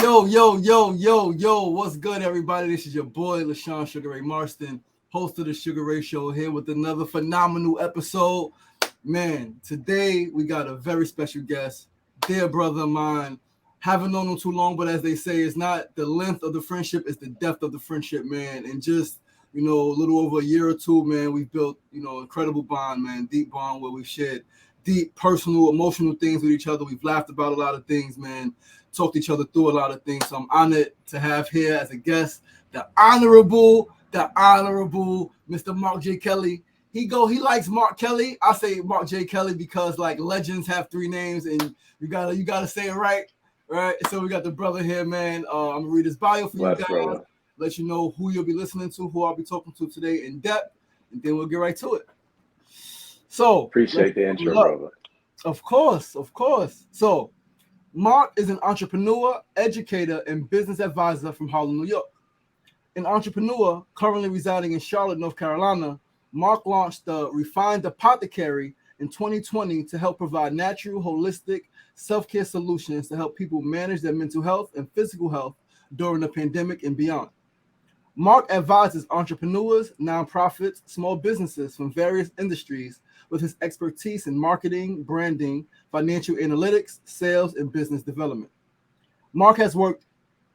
Yo, what's good, everybody? This is your boy, LaShawn Sugar Ray Marston, host of the Sugar Ray Show, here with another phenomenal episode. Man, today we got a very special guest, dear brother of mine. Haven't known him too long, but as they say, it's not the length of the friendship, it's the depth of the friendship, man. And just, a little over a year or two, man, we've built, incredible bond, man, deep bond where we've shared deep personal, emotional things with each other. We've laughed about a lot of things, man, talked each other through a lot of things. So I'm honored to have here as a guest the honorable Mr. Marc J. Kelly. He likes Mark Kelly. I say Marc J. Kelly because like legends have three names and you gotta say it right. Right. So we got the brother here, man. I'm gonna read his bio for you Bless, guys, brother. let you know who you'll be listening to, who I'll be talking to today in depth, and then we'll get right to it. So let's Appreciate the intro, pull up. brother. Of course. So Mark is an entrepreneur, educator, and business advisor from Harlem, New York. An entrepreneur currently residing in Charlotte, North Carolina, Mark launched the Refined Apothecary in 2020 to help provide natural, holistic self-care solutions to help people manage their mental health and physical health during the pandemic and beyond. Mark advises entrepreneurs, nonprofits, small businesses from various industries with his expertise in marketing, branding, financial analytics, sales, and business development. Mark has worked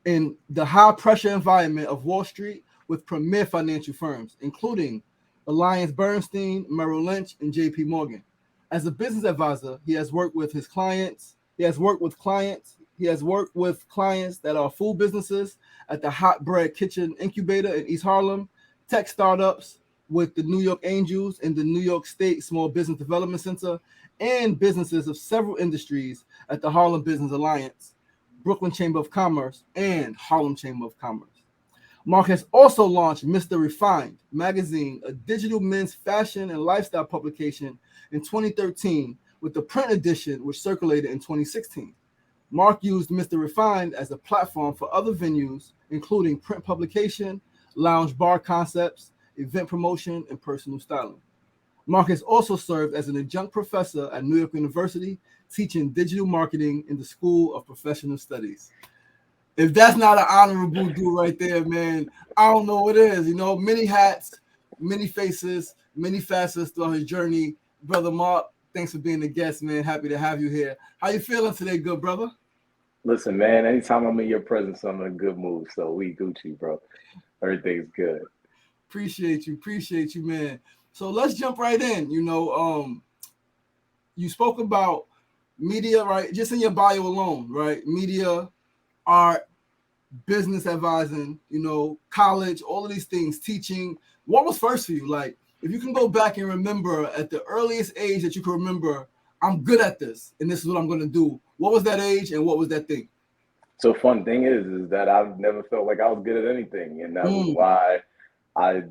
in the high pressure environment of Wall Street with premier financial firms, including Alliance Bernstein, Merrill Lynch, and JP Morgan. As a business advisor, he has worked with his clients. He has worked with clients that are food businesses at the Hot Bread Kitchen Incubator in East Harlem, tech startups with the New York Angels and the New York State Small Business Development Center, and businesses of several industries at the Harlem Business Alliance, Brooklyn Chamber of Commerce, and Harlem Chamber of Commerce. Mark has also launched Mr. Refined magazine, a digital men's fashion and lifestyle publication in 2013, with the print edition which circulated in 2016. Mark used Mr. Refined as a platform for other venues, including print publication, lounge bar concepts, event promotion, and personal styling. Mark has also served as an adjunct professor at New York University, teaching digital marketing in the School of Professional Studies. If that's not an honorable dude right there, man, I don't know what is. Many hats, many faces, many facets throughout his journey. Brother Mark, thanks for being the guest, man. Happy to have you here. How you feeling today, good brother? Listen, man, anytime I'm in your presence, I'm in a good mood. So we Gucci, bro. Everything's good. Appreciate you, man. So let's jump right in. You spoke about media, right? Just in your bio alone, right? Media, art, business advising, college, all of these things, teaching. What was first for you? Like, if you can go back and remember at the earliest age that you can remember, I'm good at this and this is what I'm going to do. What was that age and what was that thing? So fun thing is that I've never felt like I was good at anything. And that was Mm, why I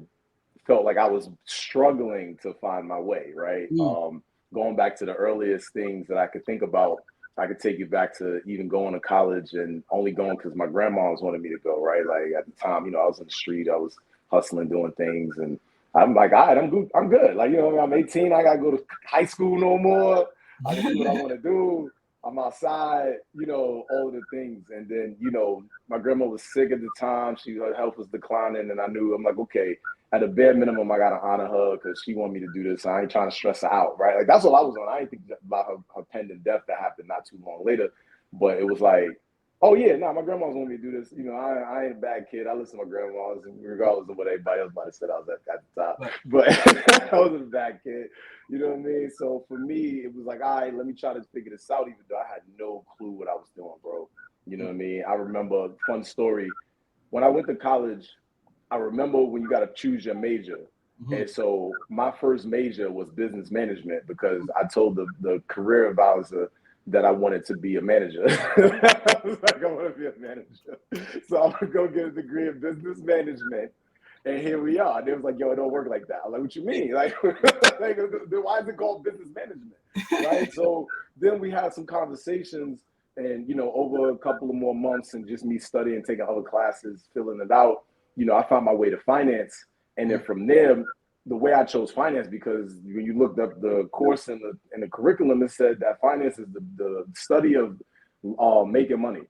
felt like I was struggling to find my way, right? mm, Going back to the earliest things that I could think about, I could take you back to even going to college and only going because my grandma's wanted me to go, right? Like at the time, I was in the street, I was hustling, doing things, and I'm like, all right, I'm good. I'm good. Like, I'm 18, I gotta go to high school no more. I can do what I want to do. I'm outside, all of the things. And then, my grandma was sick at the time. Her health was declining. And I'm like, okay, at a bare minimum, I got to honor her because she wanted me to do this. I ain't trying to stress her out, right? Like, that's all I was on. I didn't think about her pending death that happened not too long later. But it was like, oh, yeah, no, my grandma's wanted me to do this. I ain't a bad kid. I listen to my grandma's, regardless of what everybody else might have said I was at the time. right. But I wasn't a bad kid. You know what I mean? So for me, it was like, all right, let me try to figure this out, even though I had no clue what I was doing, bro. You know what I mean? I remember a fun story. When I went to college, I remember when you got to choose your major. Mhm. And so my first major was business management because I told the career advisor that I wanted to be a manager. I was like, I want to be a manager. So I'm going to go get a degree in business management. And here we are. And they was like, yo, it don't work like that. I'm like, what you mean? Like, then why is it called business management? Right. So then we had some conversations and, over a couple of more months and just me studying, taking other classes, filling it out, I found my way to finance. And then from there, the way I chose finance, because when you looked up the course and the curriculum, it said that finance is the study of making money.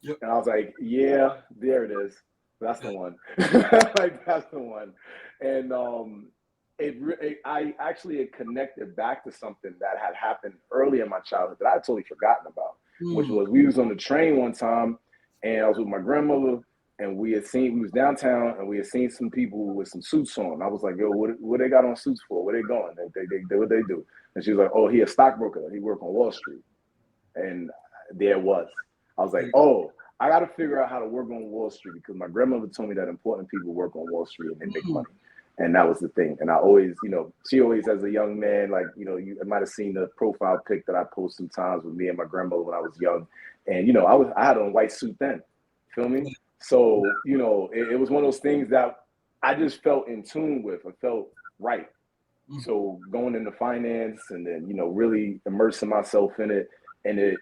Yep. And I was like, yeah, there it is. That's the one. Like that's the one. And I actually had connected back to something that had happened early in my childhood that I had totally forgotten about, which was we was on the train one time, and I was with my grandmother, and we was downtown, and we had seen some people with some suits on. I was like, yo, what they got on suits for? Where they going? They what they do? And she was like, oh, he a stockbroker. He work on Wall Street. And there it was. I was like, oh, I got to figure out how to work on Wall Street because my grandmother told me that important people work on Wall Street and they make money. And that was the thing. And I always, she always, as a young man, like, you might have seen the profile pic that I post sometimes with me and my grandmother when I was young. And, I had on a white suit then. Feel me? So, it was one of those things that I just felt in tune with. I felt right. So going into finance and then, really immersing myself in it. And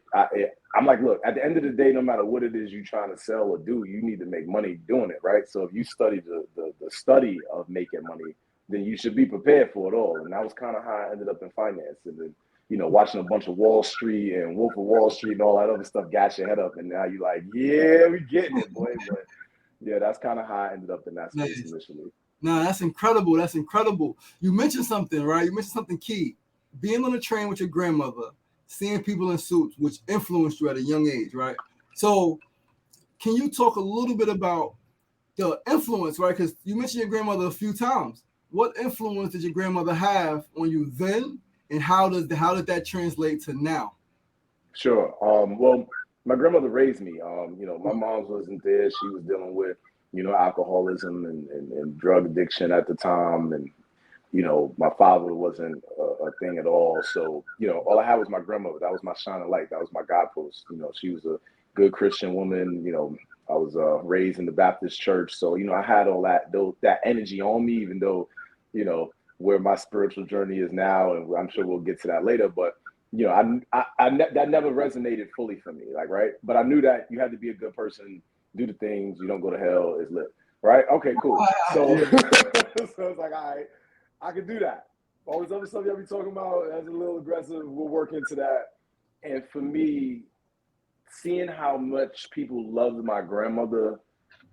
I'm like, look, at the end of the day, no matter what it is you're trying to sell or do, you need to make money doing it, right? So if you study the study of making money, then you should be prepared for it all. And that was kind of how I ended up in finance. And then, watching a bunch of Wall Street and Wolf of Wall Street and all that other stuff got your head up. And now you're like, yeah, we getting it, boy. But yeah, that's kind of how I ended up in that space initially. No, that's incredible. That's incredible. You mentioned something, right? You mentioned something key. Being on the train with your grandmother, seeing people in suits, which influenced you at a young age, right? So can you talk a little bit about the influence, right? Because you mentioned your grandmother a few times. What influence did your grandmother have on you then, and how did that translate to now? Sure. Well, my grandmother raised me. My mom wasn't there. She was dealing with, alcoholism and drug addiction at the time. And, my father wasn't a thing at all. So, all I had was my grandmother. That was my shining light. That was my guidepost. She was a good Christian woman. I was raised in the Baptist church. So, I had all that energy on me, even though, where my spiritual journey is now. And I'm sure we'll get to that later. But that never resonated fully for me, like, right? But I knew that you had to be a good person, do the things, you don't go to hell, is lit, right? Okay, cool. So, so it's like, all right, I can do that. All this other stuff y'all be talking about, that's a little aggressive, we'll work into that. And for me, seeing how much people loved my grandmother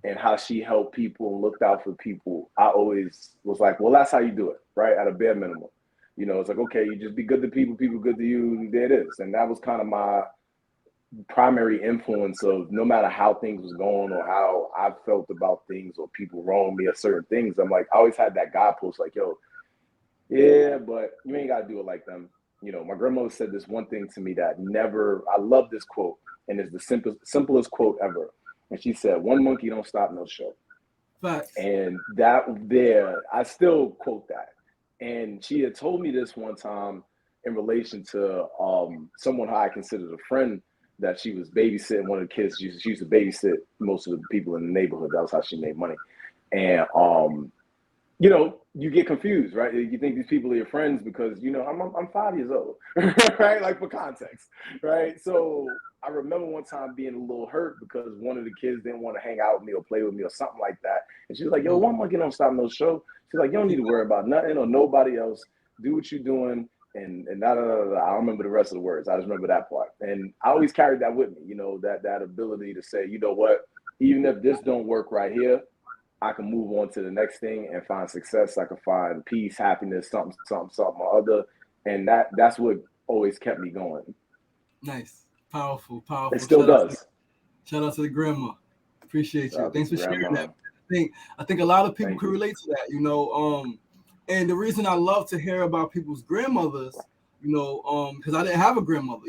and how she helped people and looked out for people, I always was like, well, that's how you do it, right? At a bare minimum. It's like, okay, you just be good to people, people good to you, and there it is. And that was kind of my primary influence of no matter how things was going or how I felt about things or people wrong me or certain things. I'm like, I always had that guidepost like, yo, yeah, but you ain't got to do it like them. My grandmother said this one thing to me that I love this quote, and it's the simplest quote ever. And she said, one monkey don't stop no show. Facts. And that there, I still quote that. And she had told me this one time in relation to someone who I considered a friend that she was babysitting one of the kids. She used to babysit most of the people in the neighborhood. That was how she made money. And, you get confused, right? You think these people are your friends because, I'm 5 years old, right? Like for context, right? So I remember one time being a little hurt because one of the kids didn't want to hang out with me or play with me or something like that. And she was like, yo, one monkey don't stop no show. She's like, you don't need to worry about nothing or nobody else. Do what you're doing. And da, da, da, da. I don't remember the rest of the words. I just remember that part. And I always carried that with me, that ability to say, you know what, even if this don't work right here, I can move on to the next thing and find success. I can find peace, happiness, something or other. And that's what always kept me going. Nice. Powerful. It still does. Shout out to the grandma. Appreciate you. Thanks for sharing that. I think a lot of people can relate to that, and the reason I love to hear about people's grandmothers, because I didn't have a grandmother,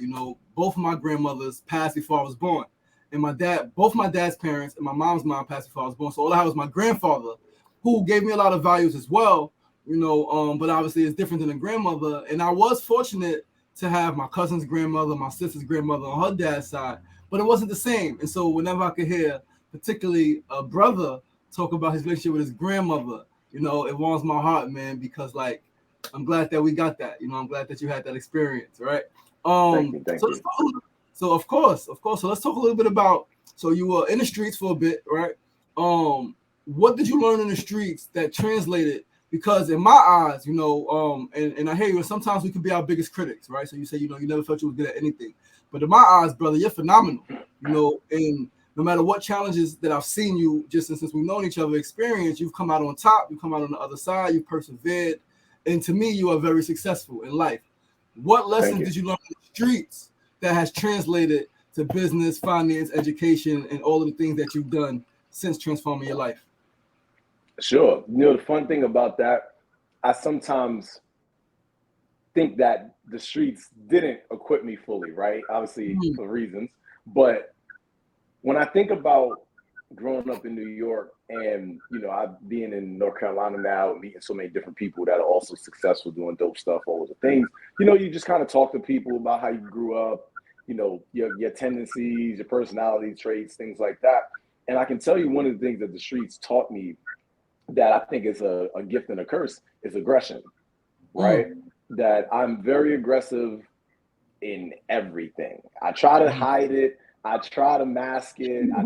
both of my grandmothers passed before I was born. And both my dad's parents and my mom's mom passed before I was born. So all I had was my grandfather, who gave me a lot of values as well, but obviously it's different than a grandmother. And I was fortunate to have my cousin's grandmother, my sister's grandmother on her dad's side, but it wasn't the same. And so whenever I could hear, particularly a brother, talk about his relationship with his grandmother, it warms my heart, man, because like, I'm glad that we got that. I'm glad that you had that experience, right? Thank you. So of course. So let's talk a little bit about. So you were in the streets for a bit, right? What did you learn in the streets that translated? Because in my eyes, and I hear you. Sometimes we can be our biggest critics, right? So you say, you never felt you was good at anything, but in my eyes, brother, you're phenomenal. And no matter what challenges that I've seen you just since we've known each other experience, you've come out on top, you've come out on the other side, you've persevered. And to me, you are very successful in life. What lessons did you learn in the streets that has translated to business, finance, education, and all of the things that you've done since transforming your life? Sure. The fun thing about that, I sometimes think that the streets didn't equip me fully, right? Obviously for reasons. But when I think about growing up in New York and, I being in North Carolina now, meeting so many different people that are also successful doing dope stuff, all of the things, you just kind of talk to people about how you grew up, your tendencies, your personality traits, things like that. And I can tell you one of the things that the streets taught me that I think is a gift and a curse is aggression, right? That I'm very aggressive in everything. I try to hide it. I try to mask it. I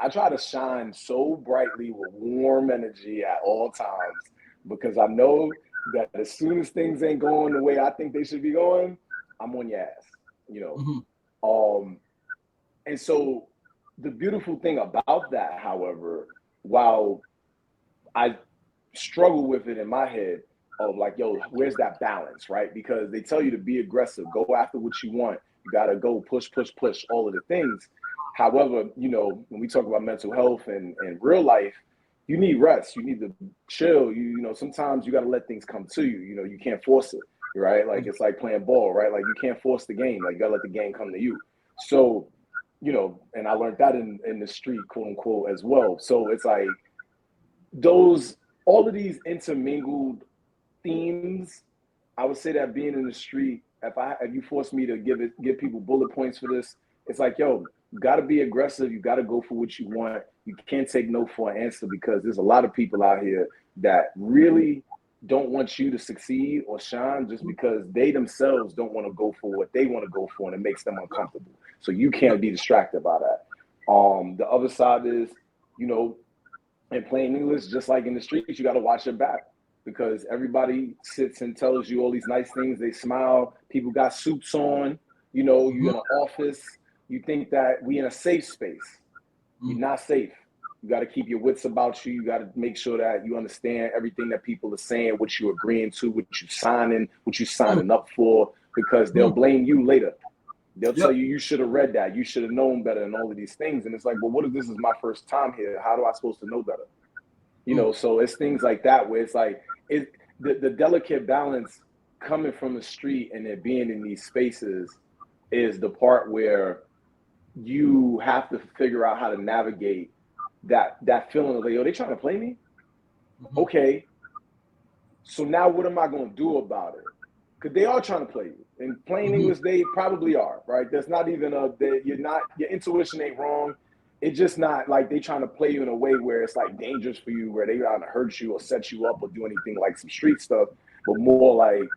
try to shine so brightly with warm energy at all times because I know that as soon as things ain't going the way I think they should be going, I'm on your ass, and so the beautiful thing about that, however, while I struggle with it in my head of like, yo, where's that balance, right? Because they tell you to be aggressive, go after what you want. You got to go push, all of the things. However, when we talk about mental health and real life, you need rest. You need to chill. Sometimes you got to let things come to you. You can't force it, right? Like it's like playing ball, right? Like you can't force the game. Like you got to let the game come to you. So, and I learned that in the street, quote unquote, as well. So it's like all of these intermingled themes. I would say that being in the street, if you force me to give people bullet points for this, it's like, yo, you got to be aggressive. You got to go for what you want. You can't take no for an answer because there's a lot of people out here that really don't want you to succeed or shine just because they themselves don't want to go for what they want to go for and it makes them uncomfortable. So you can't be distracted by that. The other side is, in plain English, just like in the streets, you got to watch your back because everybody sits and tells you all these nice things. They smile. People got suits on. You're in an office. You think that we in a safe space. You're not safe. You got to keep your wits about you. You got to make sure that you understand everything that people are saying, what you're agreeing to, what you're signing up for, because they'll blame you later. They'll tell you should have read that. You should have known better and all of these things. And it's like, well, what if this is my first time here? How do I supposed to know better? So it's things like that where it's like the delicate balance coming from the street and it being in these spaces is the part where you have to figure out how to navigate that feeling of like, yo, they trying to play me? Okay. So now what am I going to do about it? Because they are trying to play you. In plain English, they probably are, right? There's not even your intuition ain't wrong. It's just not like they trying to play you in a way where it's like dangerous for you, where they trying to hurt you or set you up or do anything like some street stuff, but more like,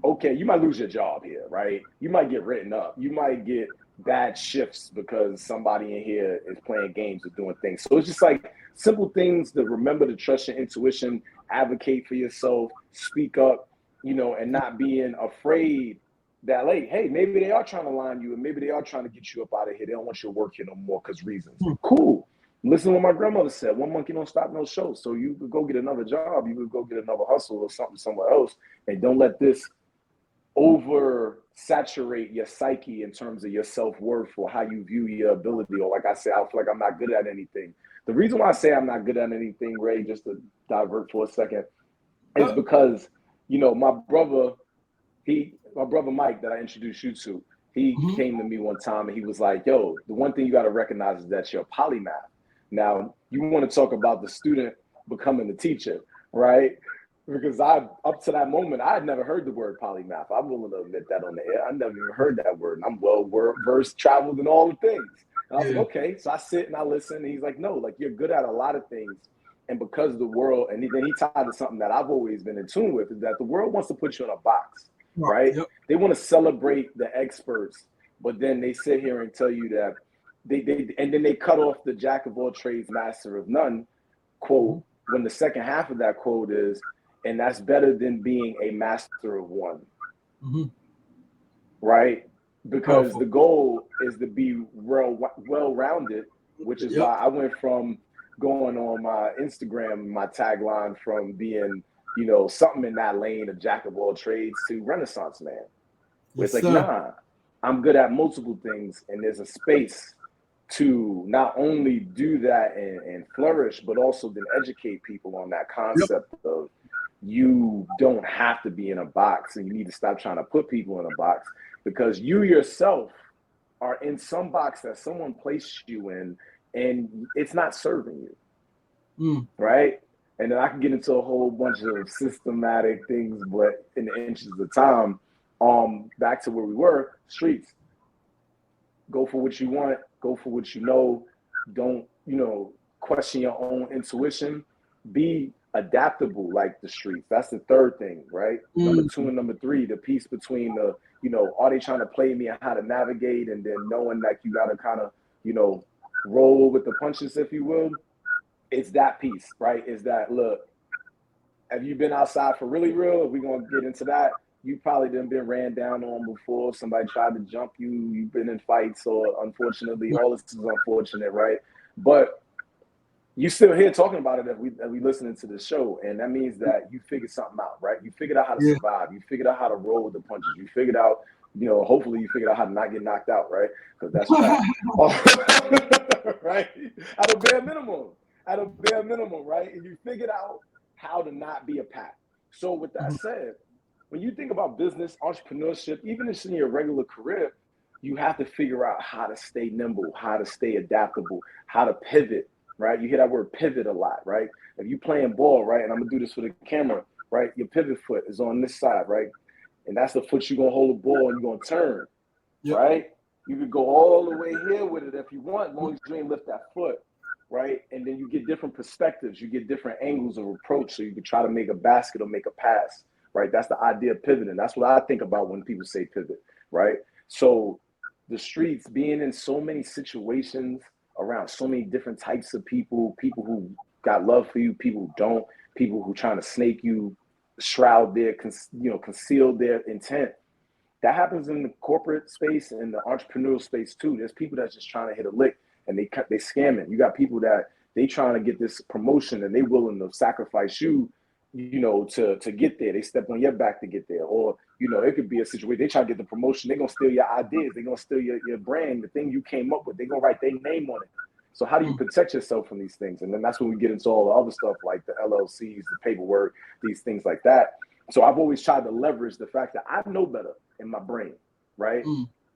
okay, you might lose your job here, right? You might get written up. You might get bad shifts because somebody in here is playing games or doing things. So it's just like simple things to remember to trust your intuition, advocate for yourself, speak up, and not being afraid that, like, hey, maybe they are trying to line you and maybe they are trying to get you up out of here. They don't want you to work here no more because reasons. Cool. Listen to what my grandmother said. One monkey don't stop no show. So you could go get another job. You could go get another hustle or something somewhere else. And don't let this over saturate your psyche in terms of your self-worth or how you view your ability. Or like I said, I feel like I'm not good at anything. The reason why I say I'm not good at anything, Ray, just to divert for a second, is because, my brother Mike that I introduced you to, he came to me one time and he was like, yo, the one thing you got to recognize is that you're a polymath. Now, you want to talk about the student becoming the teacher, right? Because up to that moment, I had never heard the word polymath. I'm willing to admit that on the air. I never even heard that word. And I'm well-versed, traveled in all the things. And I was like, okay. So I sit and I listen. And he's like, no, like you're good at a lot of things. And because the world, and then he tied to something that I've always been in tune with, is that the world wants to put you in a box, right? Yep. They want to celebrate the experts, but then they sit here and tell you that and then they cut off the jack of all trades, master of none quote, when the second half of that quote is, and that's better than being a master of one, right? because Powerful. the goal is to be well-rounded, which is Yep. why I went from going on my Instagram, my tagline from being, something in that lane of jack of all trades to Renaissance man. Where Yes, it's like, sir. nah, I'm good at multiple things, and there's a space to not only do that and flourish, but also then educate people on that Yep. concept of you don't have to be in a box, and you need to stop trying to put people in a box, because you yourself are in some box that someone placed you in, and it's not serving you, right? And then I can get into a whole bunch of systematic things, but in the interest of time, back to where we were, streets. Go for what you want, go for what you know. Don't, question your own intuition. Be adaptable like the streets. That's the third thing, right? Number two and number three, the piece between the, are they trying to play me and how to navigate, and then knowing that you got to kind of, roll with the punches, if you will. It's that piece, right? Is that, look, have you been outside for really real? We're going to get into that. You probably done been ran down on before. Somebody tried to jump you. You've been in fights, or unfortunately, all this is unfortunate, right? But you still here talking about it that we listening to the show, and that means that you figured something out, right? You figured out how to Yeah. survive. You figured out how to roll with the punches. You figured out, hopefully you figured out how to not get knocked out, right? Because that's fact. Right? At a bare minimum. At a bare minimum, right? And you figured out how to not be a pack. So with that said, when you think about business, entrepreneurship, even if it's in your regular career, you have to figure out how to stay nimble, how to stay adaptable, how to pivot, right? You hear that word pivot a lot, right? If you playing ball, right, and I'm gonna do this for the camera, right? Your pivot foot is on this side, right? And that's the foot you're gonna hold the ball and you're gonna turn, right? You could go all the way here with it if you want, as long as you ain't lift that foot, right? And then you get different perspectives, you get different angles of approach, so you can try to make a basket or make a pass, right? That's the idea of pivoting. That's what I think about when people say pivot, right? So the streets, being in so many situations around so many different types of people who got love for you, people who don't, people who trying to snake you, shroud their, conceal their intent. That happens in the corporate space and the entrepreneurial space too. There's people that's just trying to hit a lick, and they scamming. You got people that they trying to get this promotion, and they willing to sacrifice you, to get there. They step on your back to get there. Or, it could be a situation, they try to get the promotion, they're gonna steal your ideas, they're gonna steal your brand, the thing you came up with, they're gonna write their name on it. So how do you protect yourself from these things? And then that's when we get into all the other stuff like the LLCs, the paperwork, these things like that. So I've always tried to leverage the fact that I know better in my brain, right?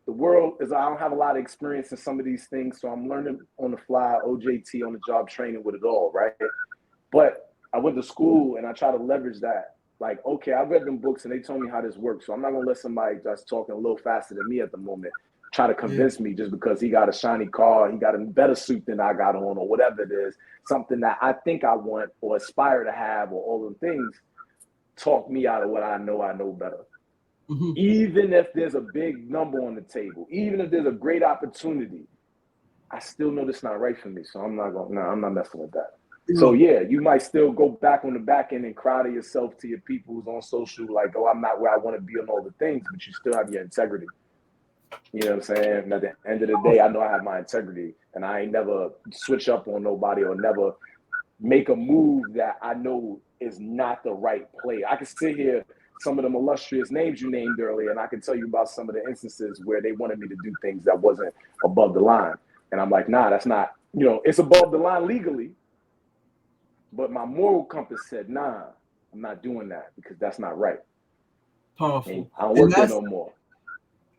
The world is, I don't have a lot of experience in some of these things, so I'm learning on the fly, OJT, on the job training with it all, right? But I went to school and I try to leverage that. Like, okay, I read them books and they told me how this works, so I'm not gonna let somebody that's talking a little faster than me at the moment try to convince me just because he got a shiny car, he got a better suit than I got on, or whatever it is, something that I think I want or aspire to have, or all the things, talk me out of what I know better. Even if there's a big number on the table, even if there's a great opportunity, I still know this not right for me. So I'm not messing with that. So yeah, you might still go back on the back end and cry to yourself, to your people who's on social, like, oh, I'm not where I want to be on all the things, but you still have your integrity. You know what I'm saying? And at the end of the day, I know I have my integrity, and I ain't never switch up on nobody or never make a move that I know is not the right play. I can sit here, some of them illustrious names you named earlier, and I can tell you about some of the instances where they wanted me to do things that wasn't above the line. And I'm like, nah, that's not, it's above the line legally. But my moral compass said, nah, I'm not doing that because that's not right. Powerful. And I don't work there no more.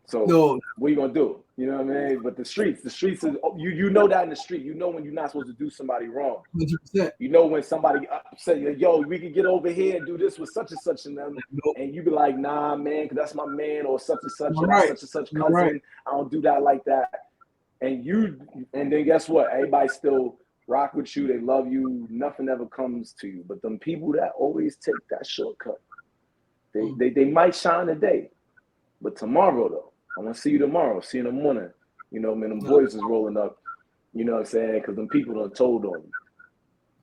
So no, what are you gonna do? You know what I mean? But the streets is, you know that in the street. You know when you're not supposed to do somebody wrong. 100%. You know when somebody say, yo, we can get over here and do this with such and such and them, and you be like, nah, man, because that's my man, or such and such, or that's such and such cousin. Right. I don't do that like that. And then guess what? Everybody still rock with you. They love you. Nothing ever comes to you. But them people that always take that shortcut, they might shine today, but tomorrow though, I want to see you tomorrow. See you in the morning. Man, them boys is rolling up. You know what I'm saying? Because them people done told on you.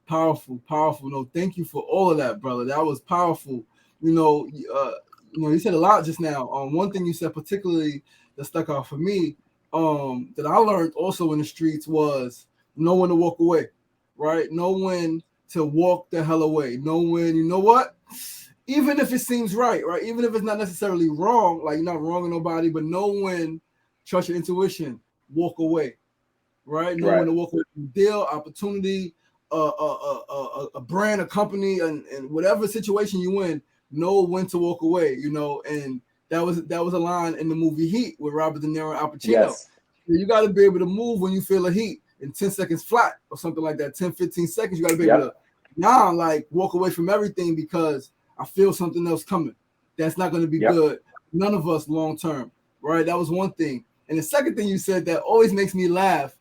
Powerful. No, thank you for all of that, brother. That was powerful. You said a lot just now. One thing you said particularly that stuck out for me, that I learned also in the streets was know when to walk away, right? Know when to walk the hell away. Know when, you know what? Even if it seems right? Even if it's not necessarily wrong, like you're not wronging nobody, but know when, trust your intuition, walk away, right? Know when Right. to walk away from deal, opportunity, a brand, a company, and whatever situation you in, know when to walk away, and that was a line in the movie Heat with Robert De Niro and Al Pacino. Yes. You got to be able to move when you feel a heat in 10 seconds flat or something like that. 10, 15 seconds, you got to be able Yep. to now like walk away from everything because I feel something else coming. That's not going to be Yep. good. None of us long term, right? That was one thing. And the second thing you said that always makes me laugh.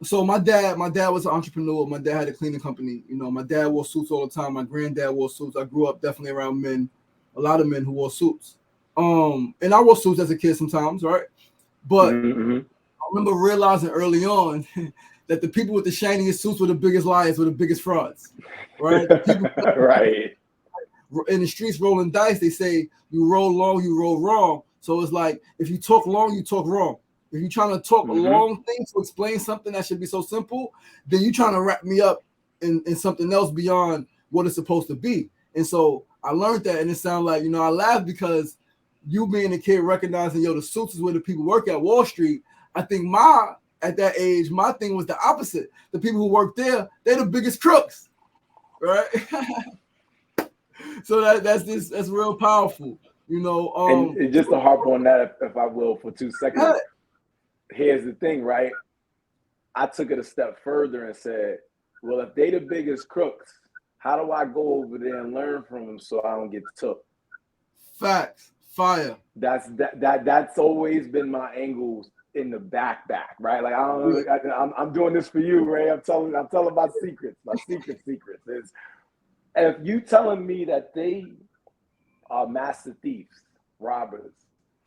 So my dad was an entrepreneur. My dad had a cleaning company. My dad wore suits all the time. My granddad wore suits. I grew up definitely around men, a lot of men who wore suits. And I wore suits as a kid sometimes, right? But Mm-hmm. I remember realizing early on that the people with the shiniest suits were the biggest liars, were the biggest frauds, right? The people Right. in the streets rolling dice, they say you roll long, you roll wrong. So it's like if you talk long, you talk wrong. If you're trying to talk a Mm-hmm. long thing to explain something that should be so simple, then you're trying to wrap me up in something else beyond what it's supposed to be. And so I learned that, and it sounded like, I laughed because you being a kid recognizing, the suits is where the people work at Wall Street. I think at that age, my thing was the opposite. The people who work there, they're the biggest crooks, right? So that's real powerful, And just to harp on that, if I will, for 2 seconds, here's the thing, right? I took it a step further and said, well, if they the biggest crooks, how do I go over there and learn from them so I don't get took? Facts, fire. That's always been my angle in the back, right? Like I'm doing this for you, Ray. I'm telling my secrets. My secrets is if you telling me that they are master thieves, robbers,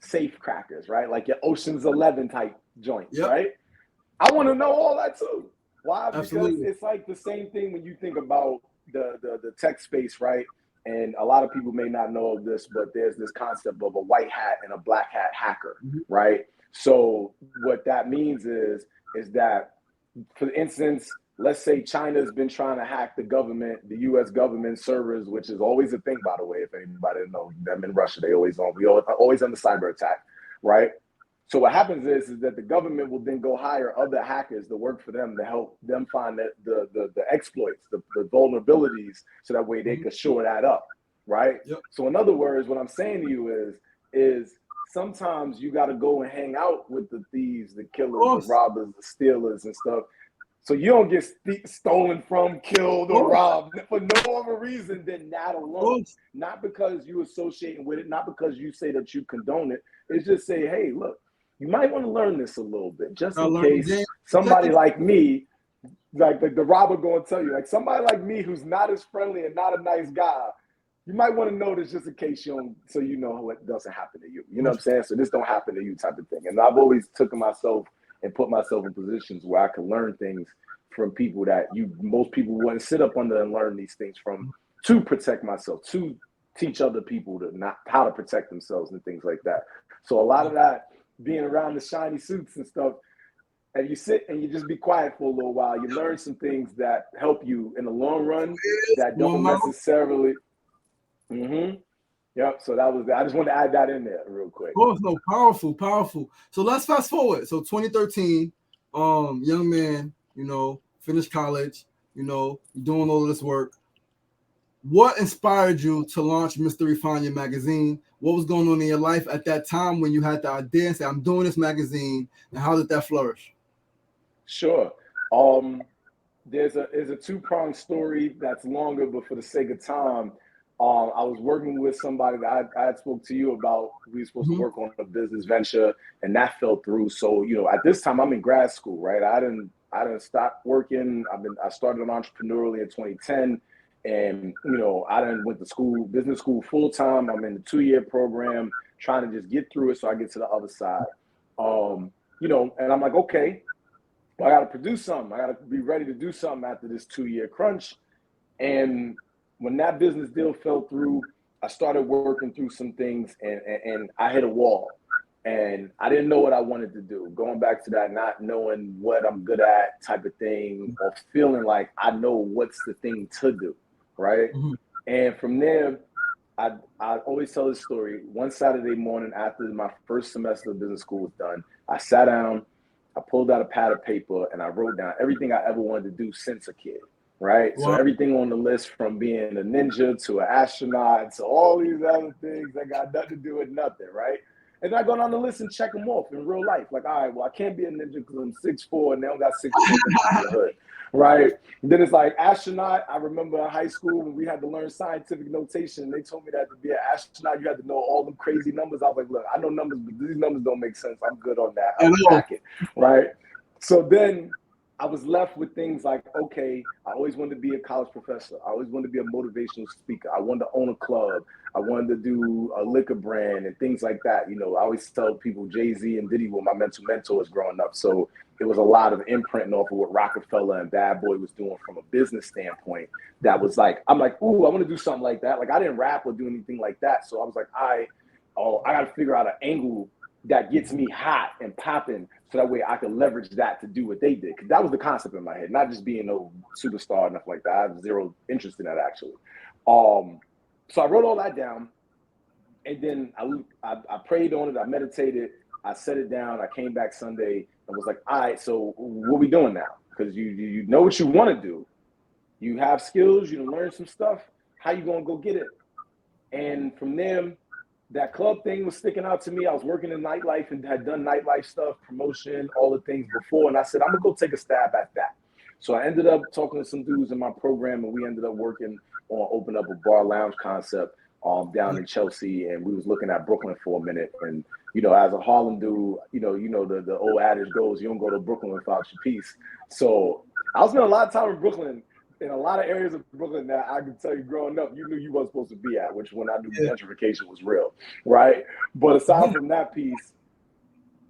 safe crackers, right? Like your Ocean's 11 type joints, Yep, right? I want to know all that too. Why? Because absolutely. it's like the same thing when you think about the tech space, right? And a lot of people may not know of this, but there's this concept of a white hat and a black hat hacker, Mm-hmm. right? So what that means is that, for instance, let's say China's been trying to hack the U.S. government servers, which is always a thing, by the way. If anybody didn't know, them in Russia, we always under cyber attack, right? So what happens is that the government will then go hire other hackers to work for them to help them find the exploits, the vulnerabilities, so that way they could shore that up, right? Yep. So in other words, what I'm saying to you is sometimes you got to go and hang out with the thieves, the killers, the robbers, the stealers and stuff. So you don't get stolen from, killed, or robbed for no other reason than that alone. Not because you associating with it, not because you say that you condone it. It's just say, hey, look, you might want to learn this a little bit, just in case somebody like me, like the robber going to tell you, like somebody like me who's not as friendly and not a nice guy, you might want to know this just in case you don't, so you know what doesn't happen to you. You know what I'm saying? So this don't happen to you type of thing. And I've always taken myself and put myself in positions where I can learn things from people that most people wouldn't sit up under and learn these things from, to protect myself, to teach other people how to protect themselves and things like that. So a lot of that being around the shiny suits and stuff, and you sit and you just be quiet for a little while, you learn some things that help you in the long run that don't necessarily. Yep. So I just wanted to add that in there real quick. Oh, no, powerful. So let's fast forward. So 2013, young man, finished college, doing all of this work. What inspired you to launch Mr. Refined magazine? What was going on in your life at that time when you had the idea and say, I'm doing this magazine, and how did that flourish? Sure. There's a two-pronged story that's longer, but for the sake of time, I was working with somebody that I had spoke to you about. We were supposed to work on a business venture, and that fell through. So, at this time I'm in grad school, right? I didn't stop working. I started on entrepreneurially in 2010, and I didn't went to business school full time. I'm in the 2-year program, trying to just get through it so I get to the other side. And I'm like, okay, I got to produce something. I got to be ready to do something after this 2-year crunch. And when that business deal fell through, I started working through some things, and I hit a wall. And I didn't know what I wanted to do. Going back to that, not knowing what I'm good at type of thing, or feeling like I know what's the thing to do, right? Mhm. And from there, I always tell this story. One Saturday morning after my first semester of business school was done, I sat down, I pulled out a pad of paper, and I wrote down everything I ever wanted to do since a kid, right? So Wow. everything on the list, from being a ninja to an astronaut to all these other things that got nothing to do with nothing, right? And then I go down the list and check them off in real life. Like, all right, well, I can't be a ninja because I'm 6'4", and they don't got 6'4" ninjas in the hood, right? And then it's like astronaut. I remember in high school when we had to learn scientific notation. They told me that to be an astronaut, you had to know all them crazy numbers. I was like, look, I know numbers, but these numbers don't make sense. I'm good on that. I I'll know. pack it, right? So then I was left with things like, okay, I always wanted to be a college professor. I always wanted to be a motivational speaker. I wanted to own a club. I wanted to do a liquor brand and things like that. You know, I always tell people Jay-Z and Diddy were my mental mentors growing up. So it was a lot of imprinting off of what Rockefeller and Bad Boy was doing from a business standpoint. That was like, I'm like, ooh, I want to do something like that. Like, I didn't rap or do anything like that. So I was like, I got to figure out an angle that gets me hot and popping, so that way I could leverage that to do what they did. Because that was the concept in my head, not just being no superstar or nothing like that. I have zero interest in that, actually. So I wrote all that down, and then I prayed on it. I meditated. I set it down. I came back Sunday and was like, all right, so what are we doing now? Because you know what you want to do. You have skills. You learn some stuff. How you going to go get it? And from there, that club thing was sticking out to me. I was working in nightlife and had done nightlife stuff, promotion, all the things before. And I said, I'm going to go take a stab at that. So I ended up talking to some dudes in my program, and we ended up working on opening up a bar lounge concept down in Chelsea. And we was looking at Brooklyn for a minute. And, you know, as a Harlem dude, the old adage goes, you don't go to Brooklyn without your piece. So I was spending a lot of time in Brooklyn, in a lot of areas of Brooklyn that I can tell you growing up, you knew you weren't supposed to be at, which when I knew gentrification was real, right? But aside from that piece,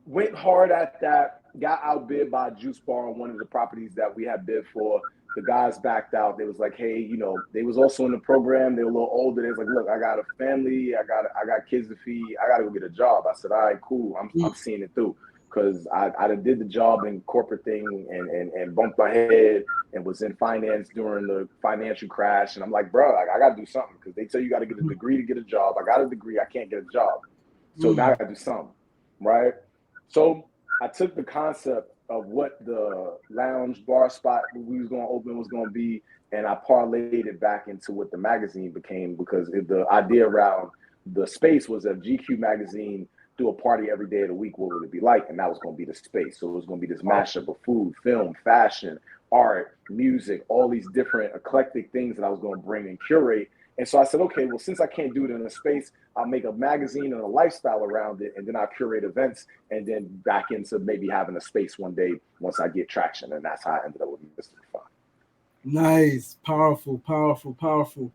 went hard at that, got outbid by a juice bar on one of the properties that we had bid for. The guys backed out. They was like, hey, they was also in the program. They were a little older. They was like, look, I got a family. I got kids to feed. I got to go get a job. I said, all right, cool. I'm seeing it through. Because I did the job in corporate thing and bumped my head and was in finance during the financial crash. And I'm like, bro, I got to do something, because they tell you got to get a degree to get a job. I got a degree. I can't get a job. So now I got to do something, right? So I took the concept of what the lounge bar spot we was going to open was going to be, and I parlayed it back into what the magazine became, because the idea around the space was that GQ magazine do a party every day of the week. What would it be like? And that was going to be the space. So it was going to be this mashup of food, film, fashion, art, music, all these different eclectic things that I was going to bring and curate. And so I said, okay, well, since I can't do it in a space, I'll make a magazine and a lifestyle around it, and then I'll curate events, and then back into maybe having a space one day once I get traction. And that's how I ended up with Mr. Refined. Nice, powerful, powerful, powerful.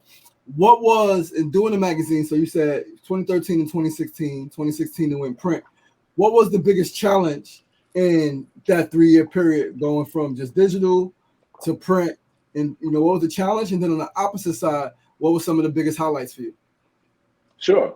What was in doing the magazine? So you said 2013 and 2016 it went print. What was the biggest challenge in that 3-year period, going from just digital to print? And what was the challenge? And then on the opposite side, what were some of the biggest highlights for you? Sure.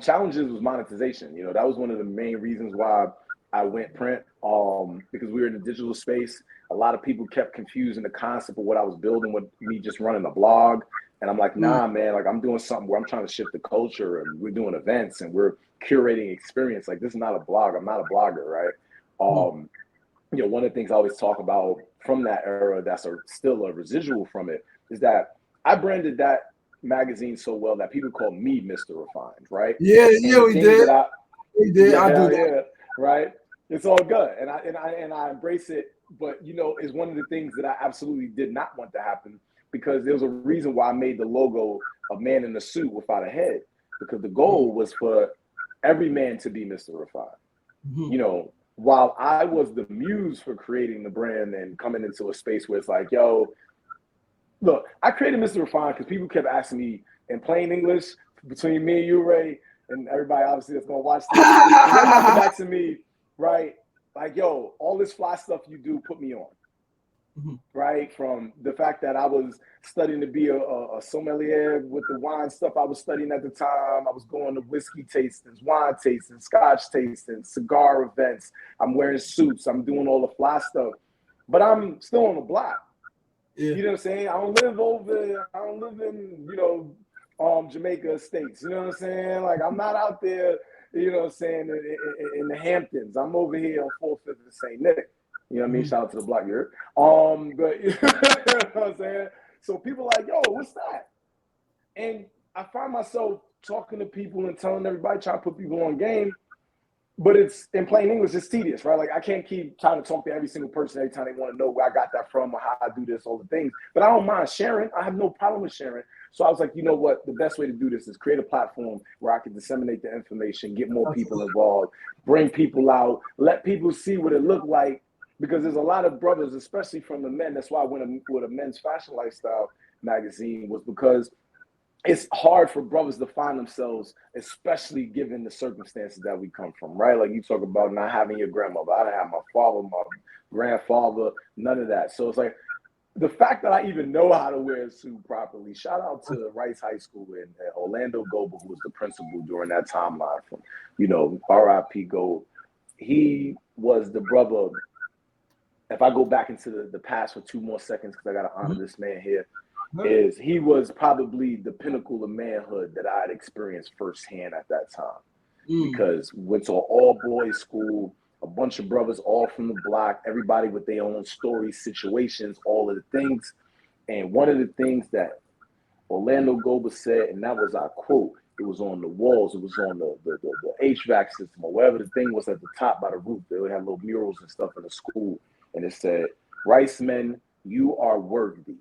Challenges was monetization. That was one of the main reasons why I went print, because we were in the digital space. A lot of people kept confusing the concept of what I was building with me just running a blog. And I'm like, nah, man, like I'm doing something where I'm trying to shift the culture, and we're doing events and we're curating experience. Like, this is not a blog. I'm not a blogger, right? One of the things I always talk about from that era that's still a residual from it is that I branded that magazine so well that people call me Mr. Refined, right? Yeah, we did. We did. Yeah, I do that. Yeah, right. It's all good, and I embrace it. But it's one of the things that I absolutely did not want to happen, because there was a reason why I made the logo a man in a suit without a head, because the goal was for every man to be Mr. Refined. While I was the muse for creating the brand and coming into a space where it's like, yo, look, I created Mr. Refined because people kept asking me in plain English, between me and you, Ray, and everybody obviously that's gonna watch this, and they're coming back to me, right? Like, yo, all this fly stuff you do, put me on. right? From the fact that I was studying to be a sommelier with the wine stuff I was studying at the time. I was going to whiskey tastings, wine tastings, scotch tastings, cigar events. I'm wearing suits. I'm doing all the fly stuff, but I'm still on the block. Yeah. You know what I'm saying? I don't live in, Jamaica Estates. You know what I'm saying? Like, I'm not out there, you know what I'm saying, in the Hamptons. I'm over here on 4th Fifth and St. Nick. You know what I mean? Shout out to the block here. But you know what I'm saying? So people are like, yo, what's that? And I find myself talking to people and telling everybody, trying to put people on game. But it's in plain English, it's tedious, right? Like, I can't keep trying to talk to every single person every time they want to know where I got that from or how I do this, all the things. But I don't mind sharing. I have no problem with sharing. So I was like, you know what? The best way to do this is create a platform where I can disseminate the information, get more people involved, bring people out, let people see what it looked like. Because there's a lot of brothers, especially from the men. That's why I went with a men's fashion lifestyle magazine, was because it's hard for brothers to find themselves, especially given the circumstances that we come from, right? Like, you talk about not having your grandmother. I didn't have my father, my grandfather, none of that. So it's like, the fact that I even know how to wear a suit properly, shout out to Rice High School and Orlando Goebel, who was the principal during that timeline from, RIP Gold. He was the brother. If I go back into the past for 2 more seconds, because I got to honor this man here, is he was probably the pinnacle of manhood that I had experienced firsthand at that time. Because went to an all-boys school, a bunch of brothers all from the block, everybody with their own stories, situations, all of the things. And one of the things that Orlando Goebel said, and that was our quote, it was on the walls, it was on the HVAC system, or whatever the thing was at the top by the roof. They would have little murals and stuff in the school. And it said, Rice men, you are worthy.